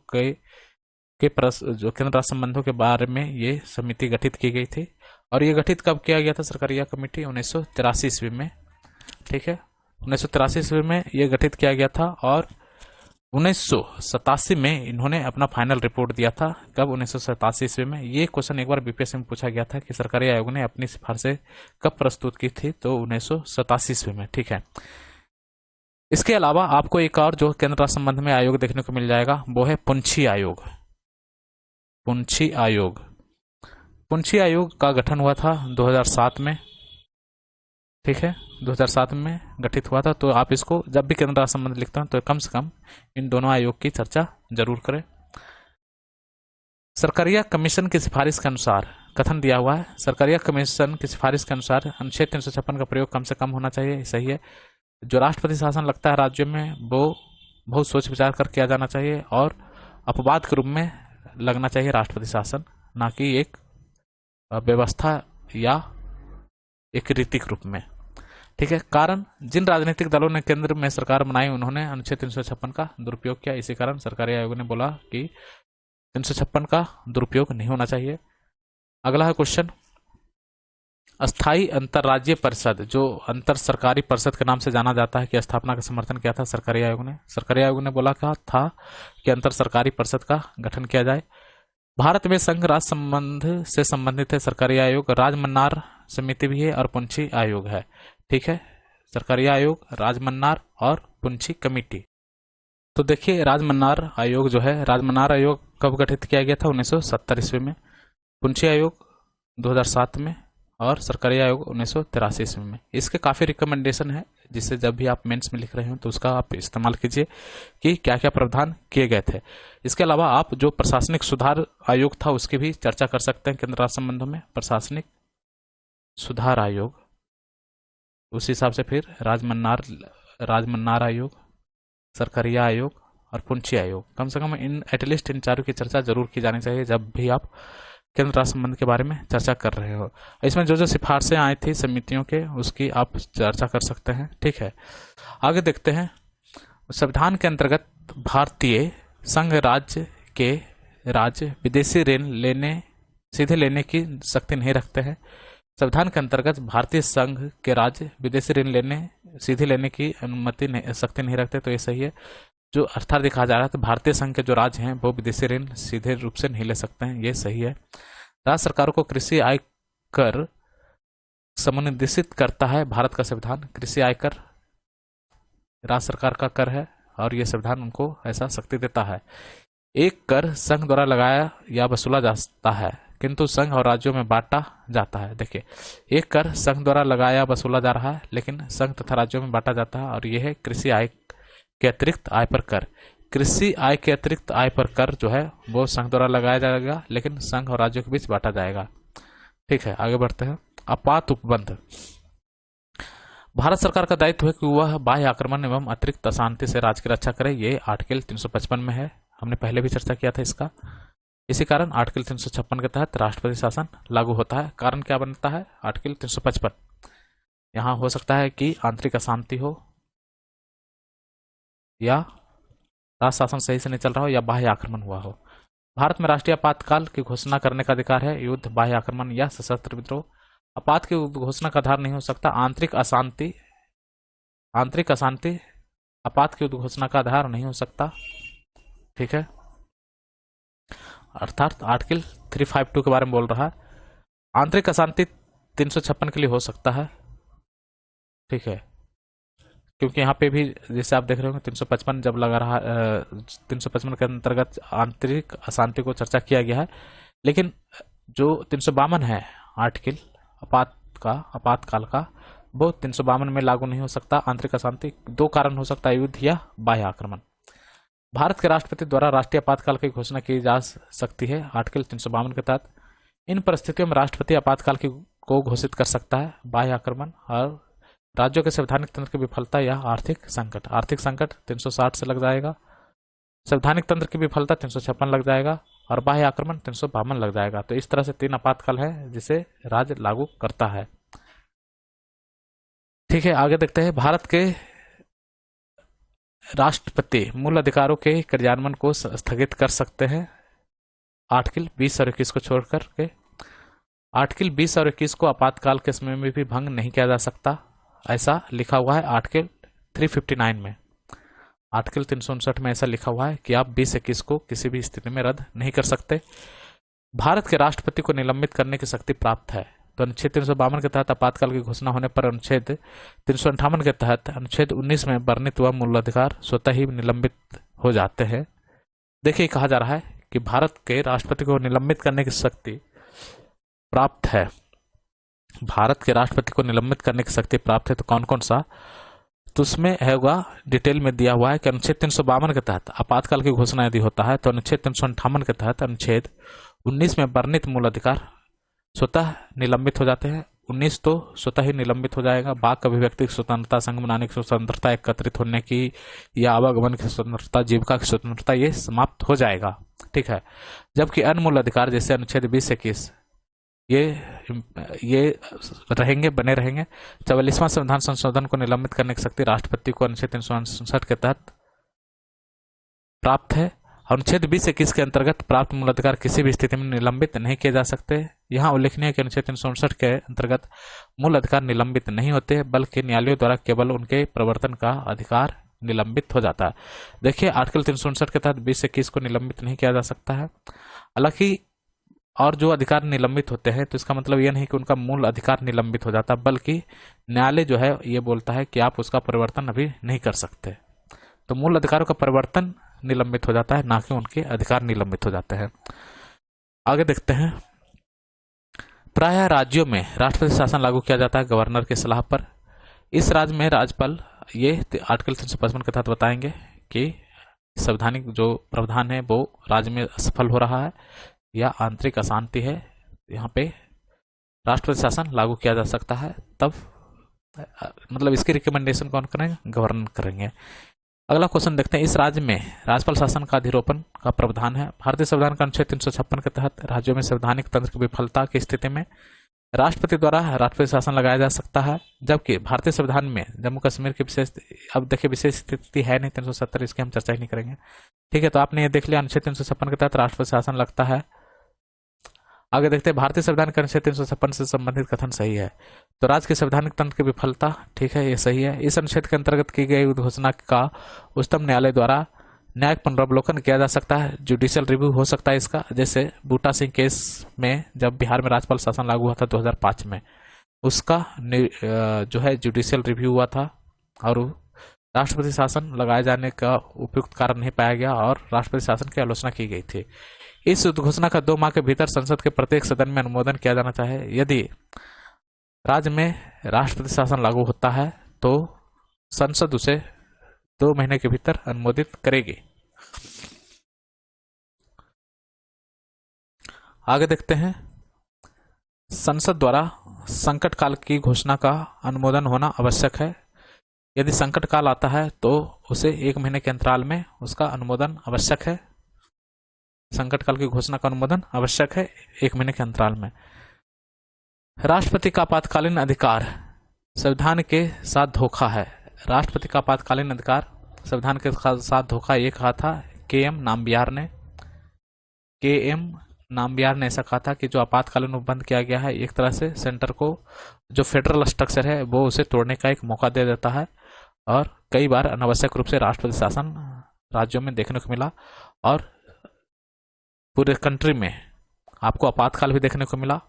जो केंद्र राज्य संबंधों के बारे में ये समिति गठित की गई थी। और ये गठित कब किया गया था? सरकारिया कमेटी 1983 ईस्वी में। ठीक है, 1983 ईस्वी में ये गठित किया गया था और 1987 में इन्होंने अपना फाइनल रिपोर्ट दिया था। कब? 1987 ईस्वी में। ये क्वेश्चन एक बार बीपीएससी में पूछा गया था कि सरकारी आयोग ने अपनी सिफारिशें कब प्रस्तुत की थी, तो 1987 ईस्वी में। ठीक है, इसके अलावा आपको एक और जो केंद्र राज्य संबंध में आयोग देखने को मिल जाएगा वो है पुंछी आयोग। पुंछी आयोग, पुंछी आयोग का गठन हुआ था 2007 में। ठीक है, 2007 में गठित हुआ था। तो आप इसको जब भी केंद्र राज्य संबंध लिखते हैं तो कम से कम इन दोनों आयोग की चर्चा जरूर करें। सरकारिया कमीशन की सिफारिश के अनुसार कथन दिया हुआ है। सरकारिया कमीशन की सिफारिश के अनुसार अनुच्छेद 356 का प्रयोग कम से कम होना चाहिए, सही है। जो राष्ट्रपति शासन लगता है राज्यों में वो बहुत सोच विचार कर किया जाना चाहिए और अपवाद के रूप में लगना चाहिए राष्ट्रपति शासन, ना कि एक व्यवस्था या एक रीतिक रूप में। ठीक है, कारण जिन राजनीतिक दलों ने केंद्र में सरकार बनाई उन्होंने अनुच्छेद 356 का दुरुपयोग किया। इसी कारण सरकारी आयोग ने बोला कि 356 का दुरुपयोग नहीं होना चाहिए। अगला है क्वेश्चन, अस्थाई अंतर्राज्यीय परिषद जो अंतर सरकारी परिषद के नाम से जाना जाता है, कि स्थापना का समर्थन किया था सरकारी आयोग ने। सरकारी आयोग ने बोला था कि अंतर सरकारी परिषद का गठन किया जाए। भारत में संघ राज्य संबंध से संबंधित है सरकारी आयोग, राजमन्नार समिति भी है और पुंछी आयोग है। ठीक है, सरकारी आयोग, राजमन्नार और पुंछी कमेटी। तो देखिए राजमन्नार आयोग जो है, राजमन्नार आयोग कब गठित किया गया था? 1970 ईस्वी में। पुंछी आयोग 2007 में और सरकारी आयोग 1983 ईस्वी में। इसके काफ़ी रिकमेंडेशन है, जिससे जब भी आप मेंस में लिख रहे हो तो उसका आप इस्तेमाल कीजिए कि क्या क्या प्रावधान किए गए थे। इसके अलावा आप जो प्रशासनिक सुधार आयोग था उसकी भी चर्चा कर सकते हैं केंद्र राज्य संबंधों में। प्रशासनिक सुधार आयोग, उस हिसाब से फिर राजमन्नार आयोग, सरकारिया आयोग और पुंछी आयोग। कम से कम इन एटलीस्ट इन चारों की चर्चा जरूर की जानी चाहिए जब भी आप केंद्र राष्ट्र संबंध के बारे में चर्चा कर रहे हो। इसमें जो जो सिफारिशें आई थी समितियों के उसकी आप चर्चा कर सकते हैं। ठीक है, आगे देखते हैं। संविधान के अंतर्गत भारतीय संघ राज्य विदेशी ऋण सीधे लेने की शक्ति नहीं रखते हैं। संविधान के अंतर्गत भारतीय संघ के राज्य विदेशी ऋण सीधे लेने की अनुमति शक्ति नहीं रखते, तो ये सही है। जो अर्थात दिखा जा रहा है कि भारतीय संघ के जो राज्य हैं वो विदेशी ऋण सीधे रूप से नहीं ले सकते हैं, ये सही है। राज्य सरकारों को कृषि आयकर समुन्निधित करता है भारत का संविधान। कृषि आयकर राज्य सरकार का कर है और यह संविधान उनको ऐसा शक्ति देता है। एक कर संघ द्वारा लगाया या वसूला जाता है किंतु संघ और राज्यों में बांटा जाता है। देखिए, एक कर संघ द्वारा लगाया वसूला जा रहा है लेकिन संघ तथा राज्यों में बांटा जाता है और यह है कृषि आय के अतिरिक्त आय पर कर। कृषि आय के अतिरिक्त आय पर कर जो है वो संघ द्वारा लगाया जाएगा लेकिन संघ और राज्यों के बीच बांटा जाएगा। ठीक है, आगे बढ़ते हैं। आपात उपबंध। भारत सरकार का दायित्व है कि वह बाह्य आक्रमण एवं अतिरिक्त अशांति से राज्य की रक्षा करे। ये आर्टिकल 355 में है, हमने पहले भी चर्चा किया था इसका। इसी कारण आर्टिकल 356 के तहत राष्ट्रपति शासन लागू होता है। कारण क्या बनता है आर्टिकल 355? यहां हो सकता है कि आंतरिक अशांति हो या राष्ट्र शासन सही से नहीं चल रहा हो या बाह्य आक्रमण हुआ हो। भारत में राष्ट्रीय आपातकाल की घोषणा करने का अधिकार है। युद्ध, बाह्य आक्रमण या सशस्त्र विद्रोह। आपात की घोषणा का आधार नहीं हो सकता। आंतरिक अशांति आपात की घोषणा का आधार नहीं हो सकता। ठीक है, अर्थात आर्टिकल 352 के बारे में बोल रहा है। आंतरिक अशांति 356 के लिए हो सकता है। ठीक है, क्योंकि यहाँ पे भी जैसे आप देख रहे हो 355 जब लगा रहा 355 के अंतर्गत आंतरिक अशांति को चर्चा किया गया है, लेकिन जो 352 है आर्टिकल आपातकाल का, वो 352 में लागू नहीं हो सकता। आंतरिक अशांति दो कारण हो सकता है, युद्ध या बाह्य आक्रमण। भारत के राष्ट्रपति द्वारा राष्ट्रीय आपातकाल की घोषणा की जा सकती है आर्टिकल 352 के तहत। इन परिस्थितियों में राष्ट्रपति आपातकाल को घोषित कर सकता है। बाह्य आक्रमण और राज्यों के संवैधानिक तंत्र की विफलता या आर्थिक संकट 360 से लग जाएगा। संवैधानिक तंत्र की विफलता 356 लग जाएगा और बाह्य आक्रमण 352 लग जाएगा। तो इस तरह से 3 आपातकाल है जिसे राज्य लागू करता है। ठीक है, आगे देखते हैं। भारत के राष्ट्रपति मूल अधिकारों के क्रियान्वयन को स्थगित कर सकते हैं आर्टिकल 20 और 21 को छोड़कर के। आर्टिकल 20 और 21 को आपातकाल के समय में भी भंग नहीं किया जा सकता, ऐसा लिखा हुआ है आर्टिकल 359 में। आर्टिकल 359 में ऐसा लिखा हुआ है कि आप 20-21 को किसी भी स्थिति में रद्द नहीं कर सकते। भारत के राष्ट्रपति को निलंबित करने की शक्ति प्राप्त है। तो अनुच्छेद 352 के तहत आपातकाल की घोषणा होने पर अनुच्छेद 358 के तहत अनुच्छेद 19 में वर्णित हुआ मूलाधिकार स्वतः ही निलंबित हो जाते हैं। देखिए, कहा जा रहा है कि भारत के राष्ट्रपति को निलंबित करने की शक्ति प्राप्त है। भारत के राष्ट्रपति को निलंबित करने की शक्ति प्राप्त है, तो कौन कौन सा? तो उसमें होगा, डिटेल में दिया हुआ है कि अनुच्छेद 352 के तहत आपातकाल की घोषणा यदि होता है तो अनुच्छेद 358 के तहत अनुच्छेद 19 में वर्णित मूलाधिकार स्वतः निलंबित हो जाते हैं। 19 तो स्वतः ही निलंबित हो जाएगा। वाक अभिव्यक्ति की स्वतंत्रता, संघ बनाने की स्वतंत्रता, एकत्रित होने की या आवागमन की स्वतंत्रता, जीविका की स्वतंत्रता, ये समाप्त हो जाएगा। ठीक है, जबकि अन्य मूल अधिकार जैसे अनुच्छेद 20-21 ये रहेंगे, बने रहेंगे। 44वां संविधान संशोधन को निलंबित करने की शक्ति राष्ट्रपति को अनुच्छेद 367 के तहत प्राप्त है। अनुच्छेद 20-21 के अंतर्गत प्राप्त मूलाधिकार किसी भी स्थिति में निलंबित नहीं किए जा सकते। यहाँ उल्लेखनीय है कि अनुच्छेद 367 के अंतर्गत मूल अधिकार निलंबित नहीं होते, बल्कि न्यायालयों द्वारा केवल उनके प्रवर्तन का अधिकार निलंबित हो जाता है। देखिए, आर्टिकल 367 के तहत 20-21 को निलंबित नहीं किया जा सकता है। हालांकि और जो अधिकार निलंबित होते हैं तो इसका मतलब यह नहीं कि उनका मूल अधिकार निलंबित हो जाता, बल्कि न्यायालय जो है ये बोलता है कि आप उसका परिवर्तन अभी नहीं कर सकते। तो मूल अधिकारों का परिवर्तन निलंबित हो जाता है, ना कि उनके अधिकार निलंबित हो जाते हैं। आगे देखते हैं। प्रायः राज्यों में राष्ट्रपति शासन लागू किया जाता है गवर्नर की सलाह पर। इस राज्य में राज्यपाल, ये आर्टिकल 355 के तहत बताएंगे कि संवैधानिक जो प्रावधान है वो राज्य में असफल हो रहा है या आंतरिक अशांति है, यहाँ पे राष्ट्रपति शासन लागू किया जा सकता है। तब मतलब इसकी रिकमेंडेशन कौन करेंगे? गवर्नर करेंगे। अगला क्वेश्चन देखते हैं, इस राज्य में राज्यपाल शासन का अधिरोपण का प्रावधान है। भारतीय संविधान का अनुच्छेद 356 के तहत राज्यों में संवैधानिक तंत्र की विफलता की स्थिति में राष्ट्रपति द्वारा राष्ट्रपति शासन लगाया जा सकता है, जबकि भारतीय संविधान में जम्मू कश्मीर की विशेष, अब देखिए विशेष स्थिति है नहीं 370, इसकी हम चर्चा ही नहीं करेंगे। ठीक है, तो आपने ये देख लिया अनुच्छेद 356 के तहत राष्ट्रपति शासन लगता है। आगे देखते हैं, भारतीय संविधान के अनुच्छेद 356 से संबंधित कथन सही है। तो राज्य के संवैधानिक तंत्र की विफलता, ठीक है, ये सही है। इस अनुच्छेद के अंतर्गत की गई उद्घोषणा का उच्चतम न्यायालय द्वारा न्यायिक पुनरावलोकन किया जा सकता है, जुडिशियल रिव्यू हो सकता है इसका। जैसे बूटा सिंह केस में जब बिहार में राज्यपाल शासन लागू हुआ था 2005 में, उसका जो है जुडिशियल रिव्यू हुआ था और राष्ट्रपति शासन लगाए जाने का उपयुक्त कारण नहीं पाया गया और राष्ट्रपति शासन की आलोचना की गई थी। इस उद्घोषणा का 2 माह के भीतर संसद के प्रत्येक सदन में अनुमोदन किया जाना चाहिए। यदि राज्य में राष्ट्रपति शासन लागू होता है तो संसद उसे 2 महीने के भीतर अनुमोदित करेगी। आगे देखते हैं, संसद द्वारा संकट काल की घोषणा का अनुमोदन होना आवश्यक है। यदि संकट काल आता है तो उसे 1 महीने के अंतराल में उसका अनुमोदन आवश्यक है। संकट काल की घोषणा का अनुमोदन आवश्यक है 1 महीने के अंतराल में। राष्ट्रपति का आपातकालीन अधिकार संविधान के साथ धोखा है। राष्ट्रपति का आपातकालीन अधिकार संविधान के साथ धोखा, ये कहा था के.एम. नाम्बियार ने ऐसा कहा था कि जो आपातकालीन उपबंध किया गया है, एक तरह से सेंटर को जो फेडरल स्ट्रक्चर है वो उसे तोड़ने का एक मौका दे देता है और कई बार अनावश्यक रूप से राष्ट्रपति शासन राज्यों में देखने को मिला और पूरे कंट्री में आपको आपातकाल भी देखने को मिला।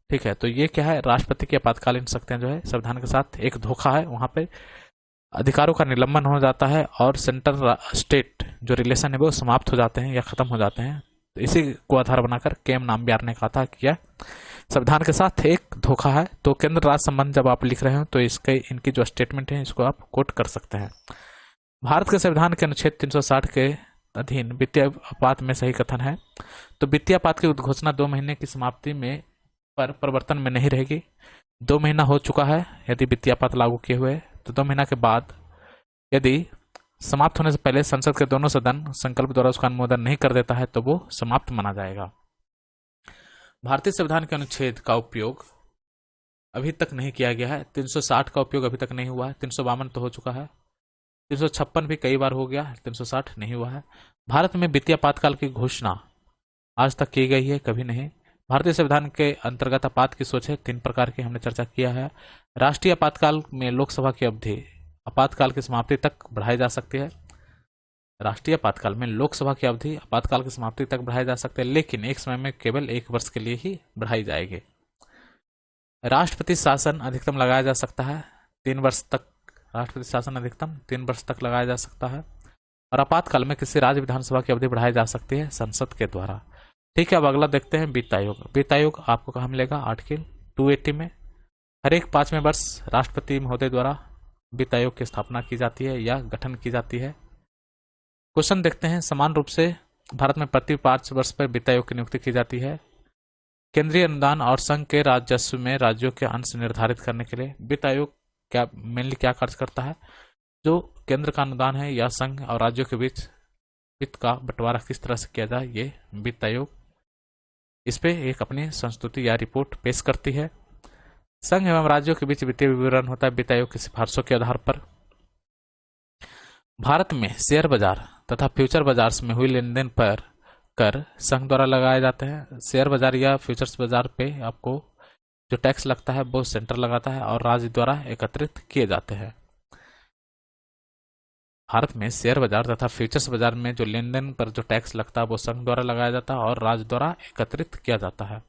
ठीक है, तो ये क्या है, राष्ट्रपति की आपातकालीन शक्तियां जो है संविधान के साथ एक धोखा है, वहां पे अधिकारों का निलंबन हो जाता है और सेंटर स्टेट जो रिलेशन है वो समाप्त हो जाते हैं या खत्म हो जाते हैं। तो इसी को आधार बनाकर के.एम. नाम्बियार ने कहा था कि यह संविधान के साथ एक धोखा है। तो केंद्र राज्य संबंध जब आप लिख रहे हो तो इसके इनकी जो स्टेटमेंट है इसको आप कोट कर सकते हैं। भारत के संविधान के अनुच्छेद 360 के अधीन वित्तीय आपात में सही कथन है। तो वित्तीय आपात की उद्घोषणा 2 महीने की समाप्ति में पर परिवर्तन में नहीं रहेगी। 2 महीना हो चुका है यदि वित्तीय आपात लागू किए हुए, तो 2 महीना के बाद यदि समाप्त होने से पहले संसद के दोनों सदन संकल्प द्वारा उसका अनुमोदन नहीं कर देता है तो वो समाप्त माना जाएगा। भारतीय संविधान के अनुच्छेद का उपयोग अभी तक नहीं किया गया है। 360 का उपयोग अभी तक नहीं हुआ है। 352 तो हो चुका है, 356 भी कई बार हो गया, 360 नहीं हुआ है। भारत में वित्तीय आपातकाल की घोषणा आज तक की गई है, कभी नहीं। भारतीय संविधान के अंतर्गत आपात की सोच है 3 प्रकार की, हमने चर्चा किया है। राष्ट्रीय आपातकाल में लोकसभा की अवधि आपातकाल की समाप्ति तक बढ़ाई जा सकती है। राष्ट्रीय आपातकाल में लोकसभा की अवधि आपातकाल की समाप्ति तक बढ़ाई जा सकती है, लेकिन एक समय में केवल 1 वर्ष के लिए ही बढ़ाई जाएगी। राष्ट्रपति शासन अधिकतम लगाया जा सकता है 3 वर्ष तक। राष्ट्रपति शासन अधिकतम 3 वर्ष तक लगाया जा सकता है और आपातकाल में किसी राज्य विधानसभा की अवधि बढ़ाई जा सकती है संसद के द्वारा। ठीक है, अब अगला देखते हैं वित्त आयोग। वित्त आयोग आपको कहाँ मिलेगा, आर्टिकल 280 में। हर एक 5वें वर्ष राष्ट्रपति महोदय द्वारा वित्त आयोग की स्थापना की जाती है या गठन की जाती है। क्वेश्चन देखते हैं, समान रूप से भारत में प्रति 5 वर्ष पर वित्त आयोग की नियुक्ति की जाती है। केंद्रीय अनुदान और संघ के राजस्व में राज्यों के अंश निर्धारित करने के लिए वित्त आयोग मेनली क्या कार्य करता है, जो केंद्र का अनुदान है या संघ और राज्यों के बीच वित्त का बंटवारा किस तरह से किया जाए, ये वित्त आयोग इस पे एक अपनी संस्तुति या रिपोर्ट पेश करती है। संघ एवं राज्यों के बीच वित्तीय विवरण होता है वित्त आयोग की सिफारिशों के आधार पर। भारत में शेयर बाजार तथा फ्यूचर बाजार में हुई लेन देन पर कर संघ द्वारा लगाए जाते हैं। शेयर बाजार या फ्यूचर्स बाजार पे आपको जो टैक्स लगता है वो सेंटर लगाता है और राज्य द्वारा एकत्रित किए जाते हैं। भारत में शेयर बाजार तथा फ्यूचर्स बाजार में जो लेन देन पर जो टैक्स लगता है वो संघ द्वारा लगाया जाता है और राज्य द्वारा एकत्रित किया जाता है।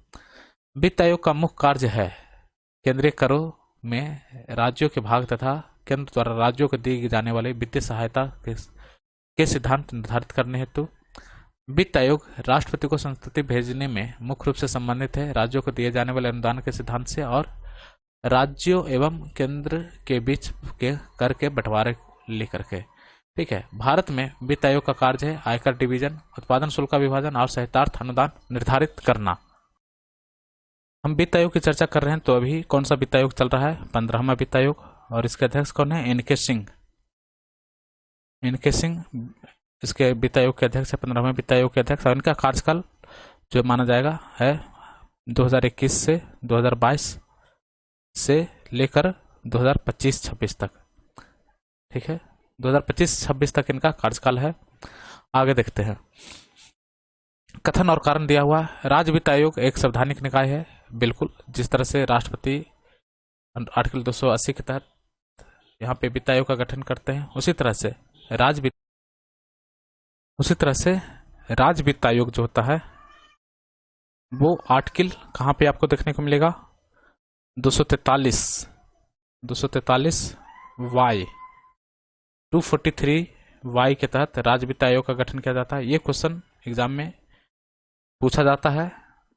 वित्त आयोग का मुख्य कार्य है केंद्रीय करों में राज्यों के भाग तथा केंद्र द्वारा राज्यों को दी जाने वाली वित्तीय सहायता के सिद्धांत निर्धारित करने हेतु वित्त आयोग राष्ट्रपति को संस्तुति भेजने में मुख्य रूप से संबंधित है, राज्यों को दिए जाने वाले अनुदान के सिद्धांत से और राज्यों एवं केंद्र के बीच के कर के बंटवारे लेकर के। ठीक है, भारत में वित्त आयोग का कार्य है आयकर डिवीजन, उत्पादन शुल्क का विभाजन और सहितार्थ अनुदान निर्धारित करना। हम वित्त आयोग की चर्चा कर रहे हैं, तो अभी कौन सा वित्त आयोग चल रहा है, 15वां वित्त आयोग, और इसके अध्यक्ष कौन है, एन के सिंह। इनके सिंह इसके वित्त आयोग के अध्यक्ष है, 15वें वित्त आयोग के अध्यक्ष। और इनका कार्यकाल जो माना जाएगा है 2021 से 2022 से लेकर 2025-26 तक। ठीक है, 2025-26 तक इनका कार्यकाल है। आगे देखते हैं, कथन और कारण दिया हुआ है। राज्य वित्त आयोग एक संवैधानिक निकाय है, बिल्कुल जिस तरह से राष्ट्रपति आर्टिकल 280 के तहत यहाँ पे वित्त आयोग का गठन करते हैं, उसी तरह से राज्य वित्त आयोग जो होता है वो आर्टिकल कहाँ पे आपको देखने को मिलेगा, 243 वाई 243 वाई के तहत राज्य वित्त आयोग का गठन किया जाता है। ये क्वेश्चन एग्जाम में पूछा जाता है,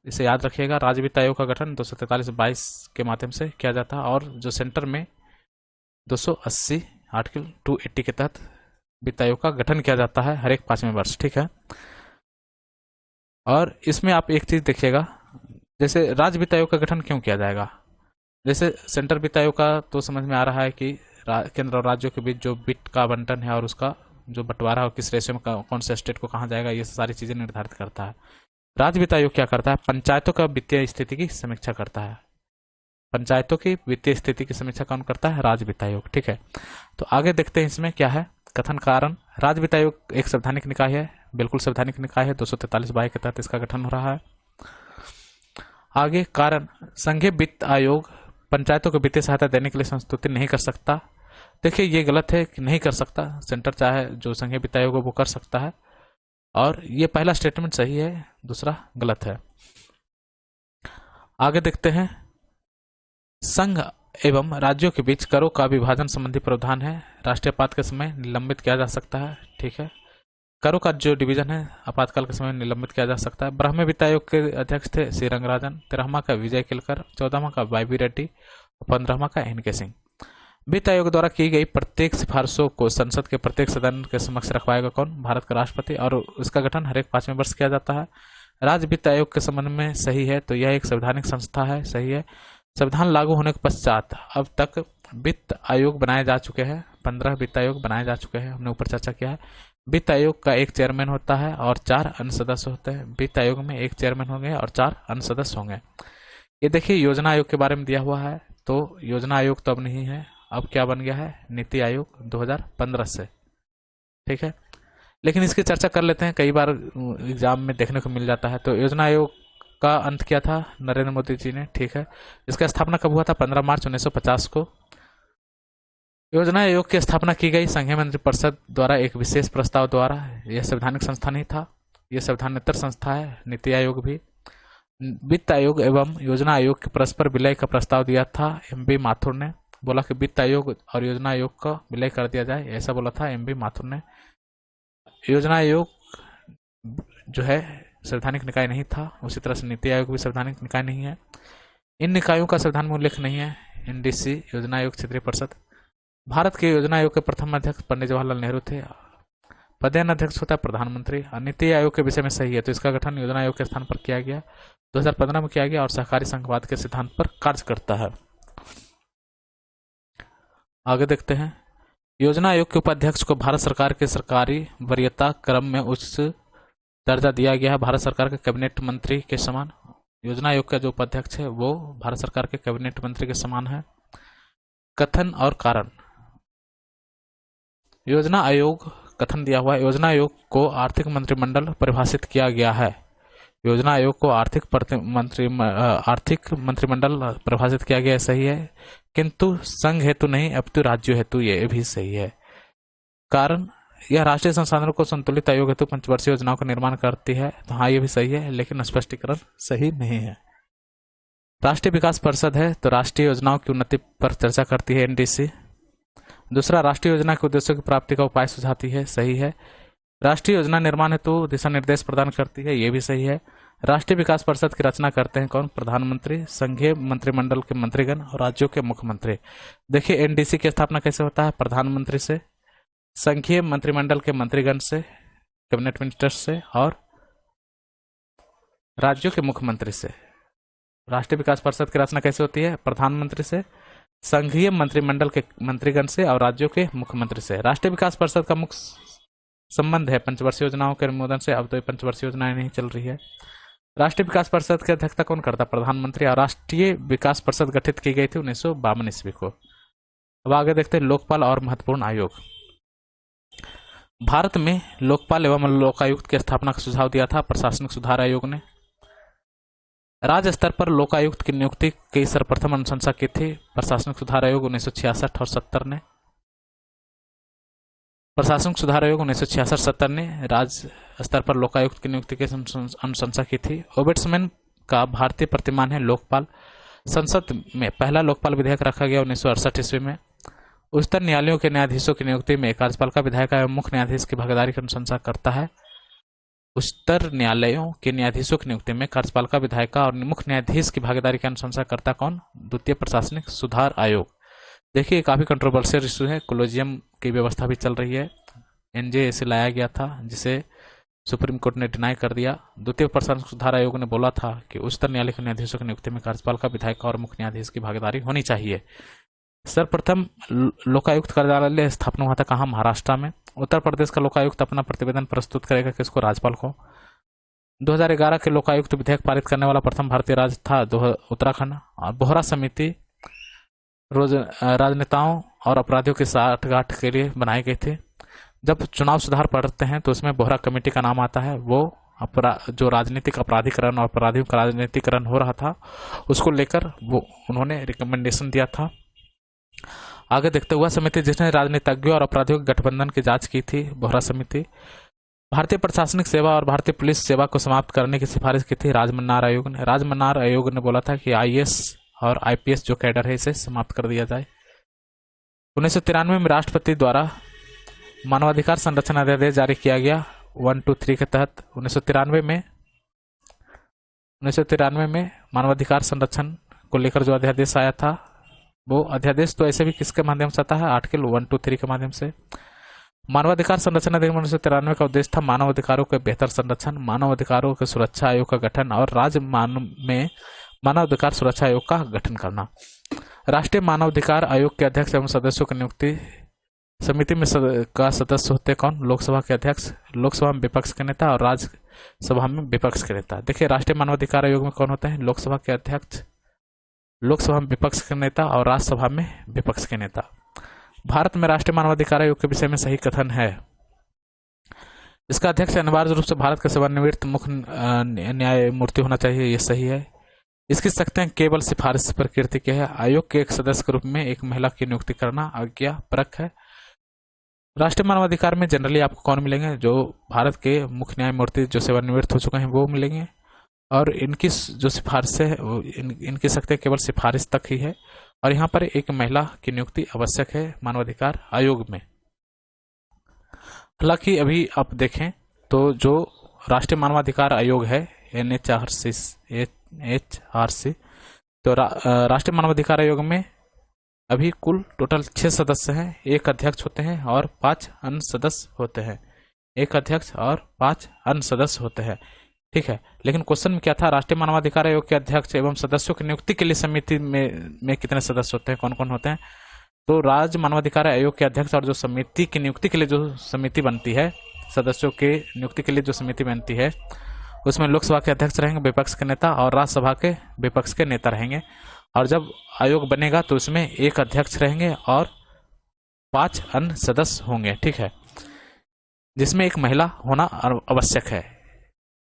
इसे याद रखिएगा। राज्य वित्त आयोग का गठन 243-22 के माध्यम से किया जाता है, और जो सेंटर में 280 आर्टिकल 280 के तहत वित्त आयोग का गठन किया जाता है हर एक 5वें वर्ष। ठीक है, और इसमें आप एक चीज देखिएगा, जैसे राज्य वित्त आयोग का गठन क्यों किया जाएगा। जैसे सेंटर वित्त आयोग का तो समझ में आ रहा है कि केंद्र और राज्यों के बीच जो वित्त का आवंटन है और उसका जो बंटवारा और किस रेशियो में कौन से स्टेट को कहाँ जाएगा, ये सारी चीजें निर्धारित करता है। राज्य वित्त आयोग क्या करता है, पंचायतों का वित्तीय स्थिति की समीक्षा करता है। पंचायतों की वित्तीय स्थिति की समीक्षा कौन करता है, राज्य वित्त आयोग। ठीक है, तो आगे देखते हैं इसमें क्या है कथन कारण। राज्य वित्त आयोग एक संवैधानिक निकाय है, बिल्कुल संवैधानिक निकाय है, 243 के तहत इसका गठन हो रहा है। आगे कारण, संघीय वित्त आयोग पंचायतों को वित्तीय सहायता देने के लिए संस्तुति नहीं कर सकता। देखिए ये गलत है कि नहीं कर सकता, सेंटर चाहे जो संघीय वित्त आयोग है वो कर सकता है, और ये पहला स्टेटमेंट सही है, दूसरा गलत है। आगे देखते हैं, संघ एवं राज्यों के बीच करों का विभाजन संबंधी प्रावधान है, राष्ट्रीय आपात के समय निलंबित किया जा सकता है। ठीक है, करों का जो डिवीजन है आपातकाल के समय निलंबित किया जा सकता है। 12वें वित्त आयोग के अध्यक्ष थे सी रंगराजन, 13वां का विजय किलकर, 14वां का वाई बी रेड्डी और 15वां का एन के सिंह। वित्त आयोग द्वारा की गई प्रत्येक सिफारिशों को संसद के प्रत्येक सदन के समक्ष रखवाएगा कौन, भारत का राष्ट्रपति, और इसका गठन हर एक 5वें वर्ष किया जाता है। राज्य वित्त आयोग के संबंध में सही है, तो यह एक संवैधानिक संस्था है, सही है। संविधान लागू होने के पश्चात अब तक वित्त आयोग बनाए जा चुके हैं, 15 वित्त आयोग बनाए जा चुके हैं, हमने ऊपर चर्चा किया है। वित्त आयोग का एक चेयरमैन होता है और 4 अन्य सदस्य होते हैं। वित्त आयोग में एक चेयरमैन होंगे और 4 अन्य सदस्य होंगे। ये देखिए योजना आयोग के बारे में दिया हुआ है, तो योजना आयोग तो अब नहीं है, अब क्या बन गया है, नीति आयोग 2015 से। ठीक है, लेकिन इसकी चर्चा कर लेते हैं, कई बार एग्जाम में देखने को मिल जाता है। तो योजना आयोग का अंत किया था नरेंद्र मोदी जी ने। ठीक है, इसका स्थापना कब हुआ था, 15 मार्च 1950 को। योजना आयोग की स्थापना की गई संघीय मंत्रिपरिषद द्वारा एक विशेष प्रस्ताव द्वारा। यह संवैधानिक संस्था नहीं था, यह संवैधानेतर संस्था है। नीति आयोग भी, वित्त आयोग एवं योजना आयोग के परस्पर विलय का प्रस्ताव दिया था एम.बी. माथुर ने, बोला कि वित्त आयोग और योजना आयोग का विलय कर दिया जाए, ऐसा बोला था एम.बी. माथुर ने। योजना आयोग जो है संवैधानिक निकाय नहीं था, उसी तरह से नीति आयोग भी संवैधानिक निकाय नहीं है। इन निकायों का संविधान में उल्लेख नहीं है। एनडीसी, योजना आयोग, क्षेत्रीय परिषद। भारत के योजना आयोग के प्रथम अध्यक्ष पंडित जवाहरलाल नेहरू थे। पदेन अध्यक्ष होता है प्रधानमंत्री। नीति आयोग के विषय में सही है, तो इसका गठन योजना आयोग के स्थान पर किया गया, 2015 में किया गया, और सहकारी संघवाद के सिद्धांत पर कार्य करता है। आगे देखते हैं, योजना आयोग के उपाध्यक्ष को भारत सरकार के सरकारी वरीयता क्रम में उच्च दर्जा दिया गया है, भारत सरकार के कैबिनेट मंत्री के समान। योजना आयोग का जो उपाध्यक्ष है वो भारत सरकार के कैबिनेट मंत्री के समान है। कथन और कारण, योजना आयोग कथन दिया हुआ है, योजना आयोग को आर्थिक मंत्रिमंडल परिभाषित किया गया है। योजना आयोग को आर्थिक मंत्रिमंडल परिभाषित किया गया है, सही है, किंतु संघ हेतु नहीं अपितु राज्यों हेतु, ये भी सही है। कारण, यह राष्ट्रीय संसाधनों को संतुलित आयोग हेतु पंचवर्षीय योजनाओं का निर्माण करती है, तो हाँ ये भी सही है, लेकिन स्पष्टीकरण सही नहीं है। राष्ट्रीय विकास परिषद है, तो राष्ट्रीय योजनाओं की उन्नति पर चर्चा करती है एनडीसी। दूसरा, राष्ट्रीय योजना के उद्देश्यों की प्राप्ति का उपाय सुझाती है, सही है। राष्ट्रीय योजना निर्माण हेतु दिशा निर्देश प्रदान करती है, ये भी सही है। राष्ट्रीय विकास परिषद की रचना करते हैं कौन, प्रधानमंत्री, संघीय मंत्रिमंडल के मंत्रीगण और राज्यों के मुख्यमंत्री। देखिए एनडीसी की स्थापना कैसे होता है, प्रधानमंत्री से, संघीय मंत्रिमंडल के मंत्रीगण से, कैबिनेट मिनिस्टर से, और राज्यों के मुख्यमंत्री से। राष्ट्रीय विकास परिषद की रचना कैसे होती है, प्रधानमंत्री से, संघीय मंत्रिमंडल के मंत्रीगण से और राज्यों के मुख्यमंत्री से। राष्ट्रीय विकास परिषद का मुख्य संबंध है पंचवर्षीय योजनाओं के अनुमोदन से। अब तो ये पंचवर्षीय योजनाएं नहीं चल रही है। राष्ट्रीय विकास परिषद की अध्यक्षता कौन करता? प्रधानमंत्री। और राष्ट्रीय विकास परिषद गठित की गई थी 1952 ईस्वी को। अब आगे देखते हैं लोकपाल और महत्वपूर्ण आयोग। भारत में लोकपाल एवं लोकायुक्त की स्थापना का सुझाव दिया था प्रशासनिक सुधार आयोग ने। राज्य स्तर पर लोकायुक्त की नियुक्ति की सर्वप्रथम अनुशंसा की थी प्रशासनिक सुधार आयोग 1966 और 70 ने। प्रशासनिक सुधार आयोग 1966-70 ने राज्य स्तर पर लोकायुक्त की नियुक्ति की अनुशंसा की थी। ओबेड्समैन का भारतीय प्रतिमान है लोकपाल। संसद में पहला लोकपाल विधेयक रखा गया 1968 ईस्वी में। उच्चतम न्यायालयों के न्यायाधीशों की नियुक्ति में कार्यपालिका विधायिका एवं मुख्य न्यायाधीश की भागीदारी की अनुशंसा करता है। उच्चतर न्यायालयों के न्यायाधीशों की नियुक्ति में कार्यपालिका विधायिका और मुख्य न्यायाधीश की भागीदारी की अनुशंसा करता कौन? द्वितीय प्रशासनिक सुधार आयोग। देखिए काफी कंट्रोवर्शियल इशू है। कोलोजियम की व्यवस्था भी चल रही है। एनजे से लाया गया था जिसे सुप्रीम कोर्ट ने डिनाई कर दिया। द्वितीय प्रशासनिक सुधार आयोग ने बोला था कि उच्चतम न्यायालय के न्यायाधीशों की नियुक्ति में कार्यपालिका विधायिका और मुख्य न्यायाधीश की भागीदारी होनी चाहिए। सर्वप्रथम लोकायुक्त कार्यालय स्थापना हुआ था कहाँ? महाराष्ट्र में। उत्तर प्रदेश का लोकायुक्त अपना प्रतिवेदन प्रस्तुत करेगा किसको? राज्यपाल को। 2011 के लोकायुक्त विधेयक पारित करने वाला प्रथम भारतीय राज्य था उत्तराखंड। बोहरा समिति राजनेताओं और अपराधियों की साठगांठ के लिए बनाए गए थे। जब चुनाव सुधार पढ़ते हैं तो उसमें बोहरा कमेटी का नाम आता है। वो जो राजनीतिक अपराधीकरण और अपराधियों का राजनीतिकरण हो रहा था उसको लेकर वो उन्होंने रिकमेंडेशन दिया था। आगे देखते हुआ समिति जिसने राजनीतिज्ञों और अपराधियों के गठबंधन की जांच की थी, बोहरा समिति। भारतीय प्रशासनिक सेवा और भारतीय पुलिस सेवा को समाप्त करने की सिफारिश की थी राजमन्नार आयोग ने। राजमन्नार आयोग ने बोला था कि आईएएस और आईपीएस जो कैडर है इसे समाप्त कर दिया जाए। 1993 में राष्ट्रपति द्वारा मानवाधिकार संरक्षण अध्यादेश जारी किया गया 123 के तहत। 1993 में मानवाधिकार संरक्षण को लेकर जो अध्यादेश आया था वो अध्यादेश तो ऐसे भी किसके माध्यम से आता है? आर्टिकल 123 के माध्यम से। मानवाधिकार संरक्षण अधिनियम 1993 का उद्देश्य था मानव अधिकारों के बेहतर संरक्षण, मानव अधिकारों के सुरक्षा आयोग का गठन और राज्य में मानव अधिकार सुरक्षा आयोग का गठन करना। राष्ट्रीय मानवाधिकार आयोग के अध्यक्ष एवं सदस्यों की नियुक्ति समिति में का सदस्य होते कौन? लोकसभा के अध्यक्ष, लोकसभा में विपक्ष के नेता और राज्यसभा में विपक्ष के नेता। देखिए राष्ट्रीय मानवाधिकार आयोग में कौन होते हैं? लोकसभा के अध्यक्ष, लोकसभा में विपक्ष के नेता और राज्यसभा में विपक्ष के नेता। भारत में राष्ट्रीय मानवाधिकार आयोग के विषय में सही कथन है। इसका अध्यक्ष अनिवार्य रूप से भारत के सेवानिवृत्त मुख्य न्यायमूर्ति होना चाहिए, ये सही है। इसकी शक्तियां केवल सिफारिश प्रकृति की है। आयोग के एक सदस्य के रूप में एक महिला की नियुक्ति करना आज्ञा परक है। राष्ट्रीय मानवाधिकार में जनरली आपको कौन मिलेंगे? जो भारत के मुख्य न्यायमूर्ति जो सेवानिवृत्त हो चुके हैं वो मिलेंगे। और इनकी जो सिफारिश है इनकी शक्तियां केवल सिफारिश तक ही है। और यहाँ पर एक महिला की नियुक्ति आवश्यक है मानवाधिकार आयोग में। हालांकि अभी आप देखें तो जो राष्ट्रीय मानवाधिकार आयोग है एनएचआरसी, तो राष्ट्रीय मानवाधिकार आयोग में अभी कुल टोटल 6 सदस्य हैं। एक अध्यक्ष होते हैं और 5 अन्य सदस्य होते हैं। एक अध्यक्ष और 5 अन्य सदस्य होते हैं, ठीक है। लेकिन क्वेश्चन में क्या था? राष्ट्रीय मानवाधिकार आयोग के अध्यक्ष एवं सदस्यों की नियुक्ति के लिए समिति में कितने सदस्य होते हैं, कौन कौन होते हैं? तो राज्य मानवाधिकार आयोग के अध्यक्ष और जो समिति की नियुक्ति के लिए जो समिति बनती है, सदस्यों के नियुक्ति के लिए जो समिति बनती है उसमें लोकसभा के अध्यक्ष रहेंगे, विपक्ष के नेता, और राज्यसभा के विपक्ष के नेता रहेंगे। और जब आयोग बनेगा तो उसमें एक अध्यक्ष रहेंगे और 5 अन्य सदस्य होंगे, ठीक है, जिसमें एक महिला होना आवश्यक है।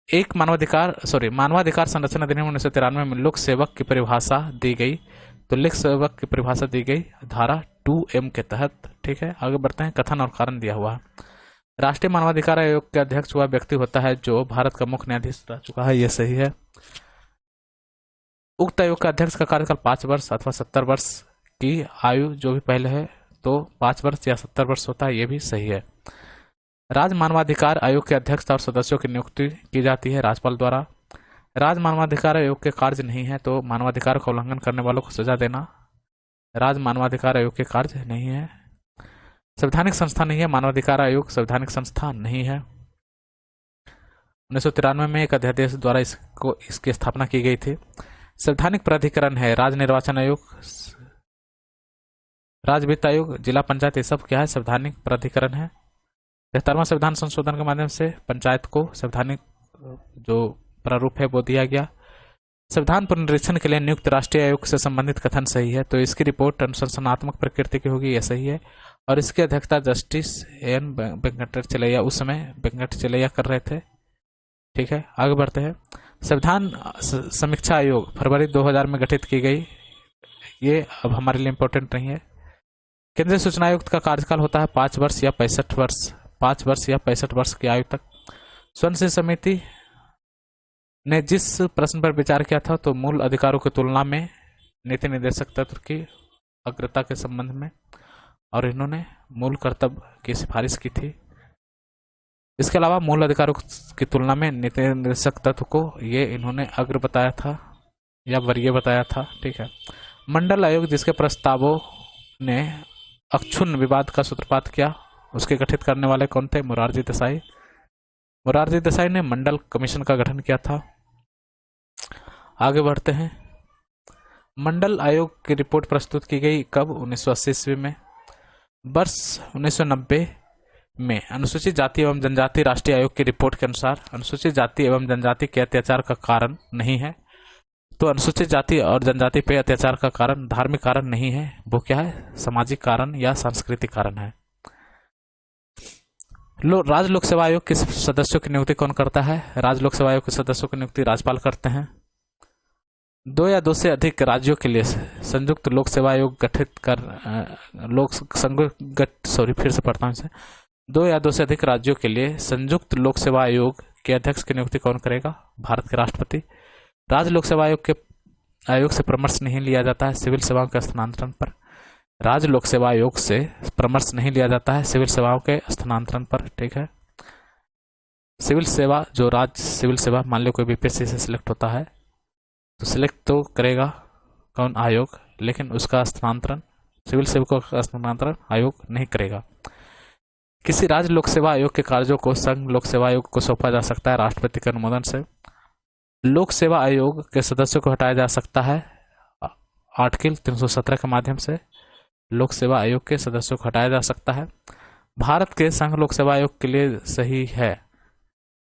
एक मानवाधिकार संरक्षण अधिनियम 1993 में लोक सेवक की परिभाषा दी गई। तो लोक सेवक की परिभाषा दी गई धारा 2M के तहत, ठीक है। आगे बढ़ते हैं। कथन और कारण दिया हुआ है। राष्ट्रीय मानवाधिकार आयोग के अध्यक्ष वह व्यक्ति होता है जो भारत का मुख्य न्यायाधीश रह चुका है, यह सही है। उक्त आयोग का अध्यक्ष का कार्यकाल 5 वर्ष अथवा 70 वर्ष की आयु जो भी पहले है तो 5 वर्ष या 70 वर्ष होता है, यह भी सही है। राज्य मानवाधिकार आयोग के अध्यक्ष और सदस्यों की नियुक्ति की जाती है राज्यपाल द्वारा। राज्य मानवाधिकार आयोग के कार्य नहीं है तो मानवाधिकार का उल्लंघन करने वालों को सजा देना राज्य मानवाधिकार आयोग के कार्य नहीं है। संवैधानिक संस्था नहीं है मानवाधिकार आयोग, संवैधानिक संस्था नहीं है। 1993 में एक अध्यादेश द्वारा इसकी स्थापना की गई थी। संवैधानिक प्राधिकरण है राज्य निर्वाचन आयोग, राज्य वित्त आयोग, जिला पंचायत, ये सब क्या है? संवैधानिक प्राधिकरण है। 73वां संविधान संशोधन के माध्यम से पंचायत को संवैधानिक जो प्रारूप है वो दिया गया। संविधान पुनरीक्षण के लिए नियुक्त राष्ट्रीय आयोग से संबंधित कथन सही है, तो इसकी रिपोर्ट अनुशासनात्मक प्रकृति की होगी, यह सही है। और इसकी अध्यक्षता जस्टिस एन वेंकटचलैया, उस समय वेंकटचलैया कर रहे थे। ठीक है, आगे बढ़ते हैं। संविधान समीक्षा आयोग फरवरी 2000 में गठित की गई, ये अब हमारे लिए इंपॉर्टेंट नहीं है। केंद्रीय सूचना आयुक्त का कार्यकाल होता है 5 वर्ष या 65 वर्ष, 5 वर्ष या 65 वर्ष की आयु तक। स्वर्ण सिंह समिति ने जिस प्रश्न पर विचार किया था, तो मूल अधिकारों की तुलना में नीति निर्देशक तत्व की अग्रता के संबंध में, और इन्होंने मूल कर्तव्य की सिफारिश की थी। इसके अलावा मूल अधिकारों की तुलना में नीति निर्देशक तत्व को ये इन्होंने अग्र बताया था या वरीय बताया था। ठीक है। मंडल आयोग, जिसके प्रस्तावों ने अक्षुण्ण विवाद का सूत्रपात किया, उसके गठित करने वाले कौन थे? मोरारजी देसाई। मोरारजी देसाई ने मंडल कमीशन का गठन किया था। आगे बढ़ते हैं। मंडल आयोग की रिपोर्ट प्रस्तुत की गई कब? 1980 ईस्वी में। वर्ष 1990 में अनुसूचित जाति एवं जनजाति राष्ट्रीय आयोग की रिपोर्ट के अनुसार अनुसूचित जाति एवं जनजाति के अत्याचार का कारण नहीं है। तो अनुसूचित जाति और जनजाति पे अत्याचार का कारण धार्मिक कारण नहीं है, वो क्या है? सामाजिक कारण या सांस्कृतिक कारण है। राज्य लोक सेवा आयोग के सदस्यों की नियुक्ति कौन करता है? राज्य लोक सेवा आयोग के सदस्यों की नियुक्ति राज्यपाल करते हैं। 2 या 2 से अधिक राज्यों के लिए संयुक्त लोक सेवा आयोग गठित कर फिर से पढ़ता हूं इसे। 2 या 2 से अधिक राज्यों के लिए संयुक्त लोक सेवा आयोग के अध्यक्ष की नियुक्ति कौन करेगा? भारत के राष्ट्रपति। राज्य लोक सेवा आयोग से परामर्श नहीं लिया जाता है सिविल सेवाओं के स्थानांतरण पर। राज्य लोक सेवा आयोग से परामर्श नहीं लिया जाता है सिविल सेवाओं के स्थानांतरण पर। ठीक है। सिविल सेवा, जो राज्य सिविल सेवा, मान लो कोई बीपीएससी से सिलेक्ट होता है, तो सिलेक्ट तो करेगा कौन? आयोग, लेकिन उसका स्थानांतरण, सिविल सेवकों का स्थानांतरण आयोग नहीं करेगा। किसी राज्य लोक सेवा आयोग के कार्यों को संघ लोक सेवा आयोग को सौंपा जा सकता है राष्ट्रपति के अनुमोदन से। लोक सेवा आयोग के सदस्यों को हटाया जा सकता है आर्टिकल 317 के माध्यम से। लोक सेवा आयोग के सदस्यों को हटाया जा सकता है। भारत के संघ लोक सेवा आयोग के लिए सही है,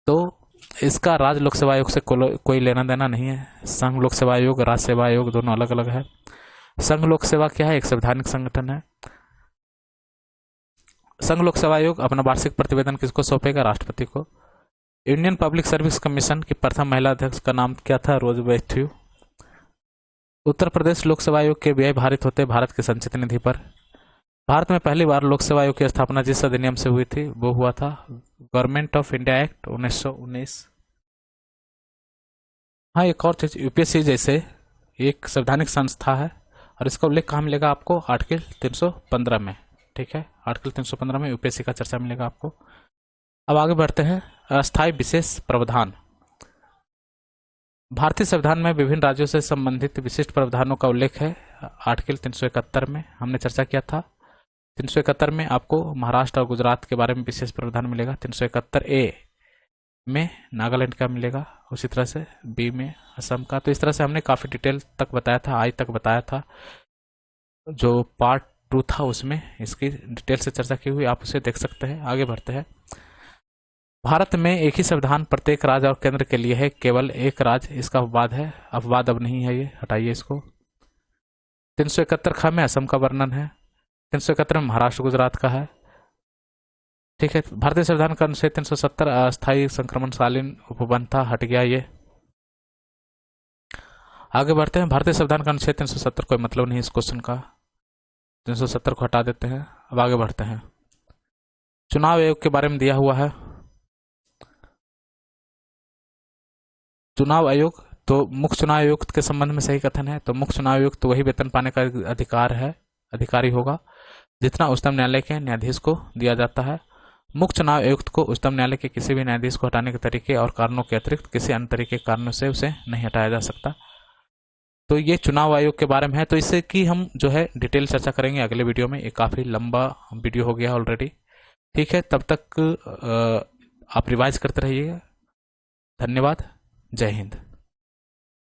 तो इसका राज्य लोक सेवा आयोग से कोई लेना देना नहीं है। संघ लोक सेवा आयोग, राज्य सेवा आयोग दोनों अलग अलग है। संघ लोक सेवा क्या है? एक संवैधानिक संगठन है। संघ लोक सेवा आयोग अपना वार्षिक प्रतिवेदन किसको सौंपेगा? राष्ट्रपति को। इंडियन पब्लिक सर्विस कमीशन की प्रथम महिला अध्यक्ष का नाम क्या था? रोज मैथ्यू। उत्तर प्रदेश लोक सेवा आयोग के व्यय भारित होते भारत के संचित निधि पर। भारत में पहली बार लोक सेवा आयोग की स्थापना जिस अधिनियम से हुई थी वो हुआ था गवर्नमेंट ऑफ इंडिया एक्ट 1919। हाँ, एक और चीज, यूपीएससी जैसे एक संवैधानिक संस्था है, और इसका उल्लेख कहाँ मिलेगा आपको? आर्टिकल 315 में। ठीक है, आर्टिकल 315 में यूपीएससी का चर्चा मिलेगा आपको। अब आगे बढ़ते हैं। अस्थायी विशेष प्रावधान। भारतीय संविधान में विभिन्न राज्यों से संबंधित विशिष्ट प्रावधानों का उल्लेख है आर्टिकल 371 में। हमने चर्चा किया था। 371 में आपको महाराष्ट्र और गुजरात के बारे में विशेष प्रावधान मिलेगा। 371A में नागालैंड का मिलेगा, उसी तरह से बी में असम का। तो इस तरह से हमने काफी डिटेल तक बताया था, आई तक बताया था। जो पार्ट 2 था उसमें इसकी डिटेल से चर्चा की हुई, आप उसे देख सकते हैं। आगे बढ़ते हैं। भारत में एक ही संविधान प्रत्येक राज्य और केंद्र के लिए है, केवल एक राज्य। इसका अपवाद है, अपवाद अब नहीं है, ये हटाइए इसको। 371 ख में असम का वर्णन है। 371 में महाराष्ट्र गुजरात का है। ठीक है। भारतीय संविधान का अनुच्छेद 370 अस्थायी संक्रमणकालीन उपबंध था, हट गया ये। आगे बढ़ते हैं। भारतीय संविधान का अनुच्छेद 370 कोई मतलब नहीं इस क्वेश्चन का, 370 को हटा देते हैं। अब आगे बढ़ते हैं। चुनाव आयोग के बारे में दिया हुआ है। चुनाव आयोग, तो मुख्य चुनाव आयुक्त के संबंध में सही कथन है। तो मुख्य चुनाव आयुक्त तो वही वेतन पाने का अधिकारी होगा जितना उच्चतम न्यायालय के न्यायाधीश को दिया जाता है। मुख्य चुनाव आयुक्त को उच्चतम न्यायालय के किसी भी न्यायाधीश को हटाने के तरीके और कारणों के अतिरिक्त किसी अन्य तरीके कारणों से उसे नहीं हटाया जा सकता। तो ये चुनाव आयोग के बारे में है। तो इससे की हम जो है डिटेल चर्चा करेंगे अगले वीडियो में। ये काफी लंबा वीडियो हो गया ऑलरेडी। ठीक है, तब तक आप रिवाइज करते रहिएगा। धन्यवाद। जय हिंद।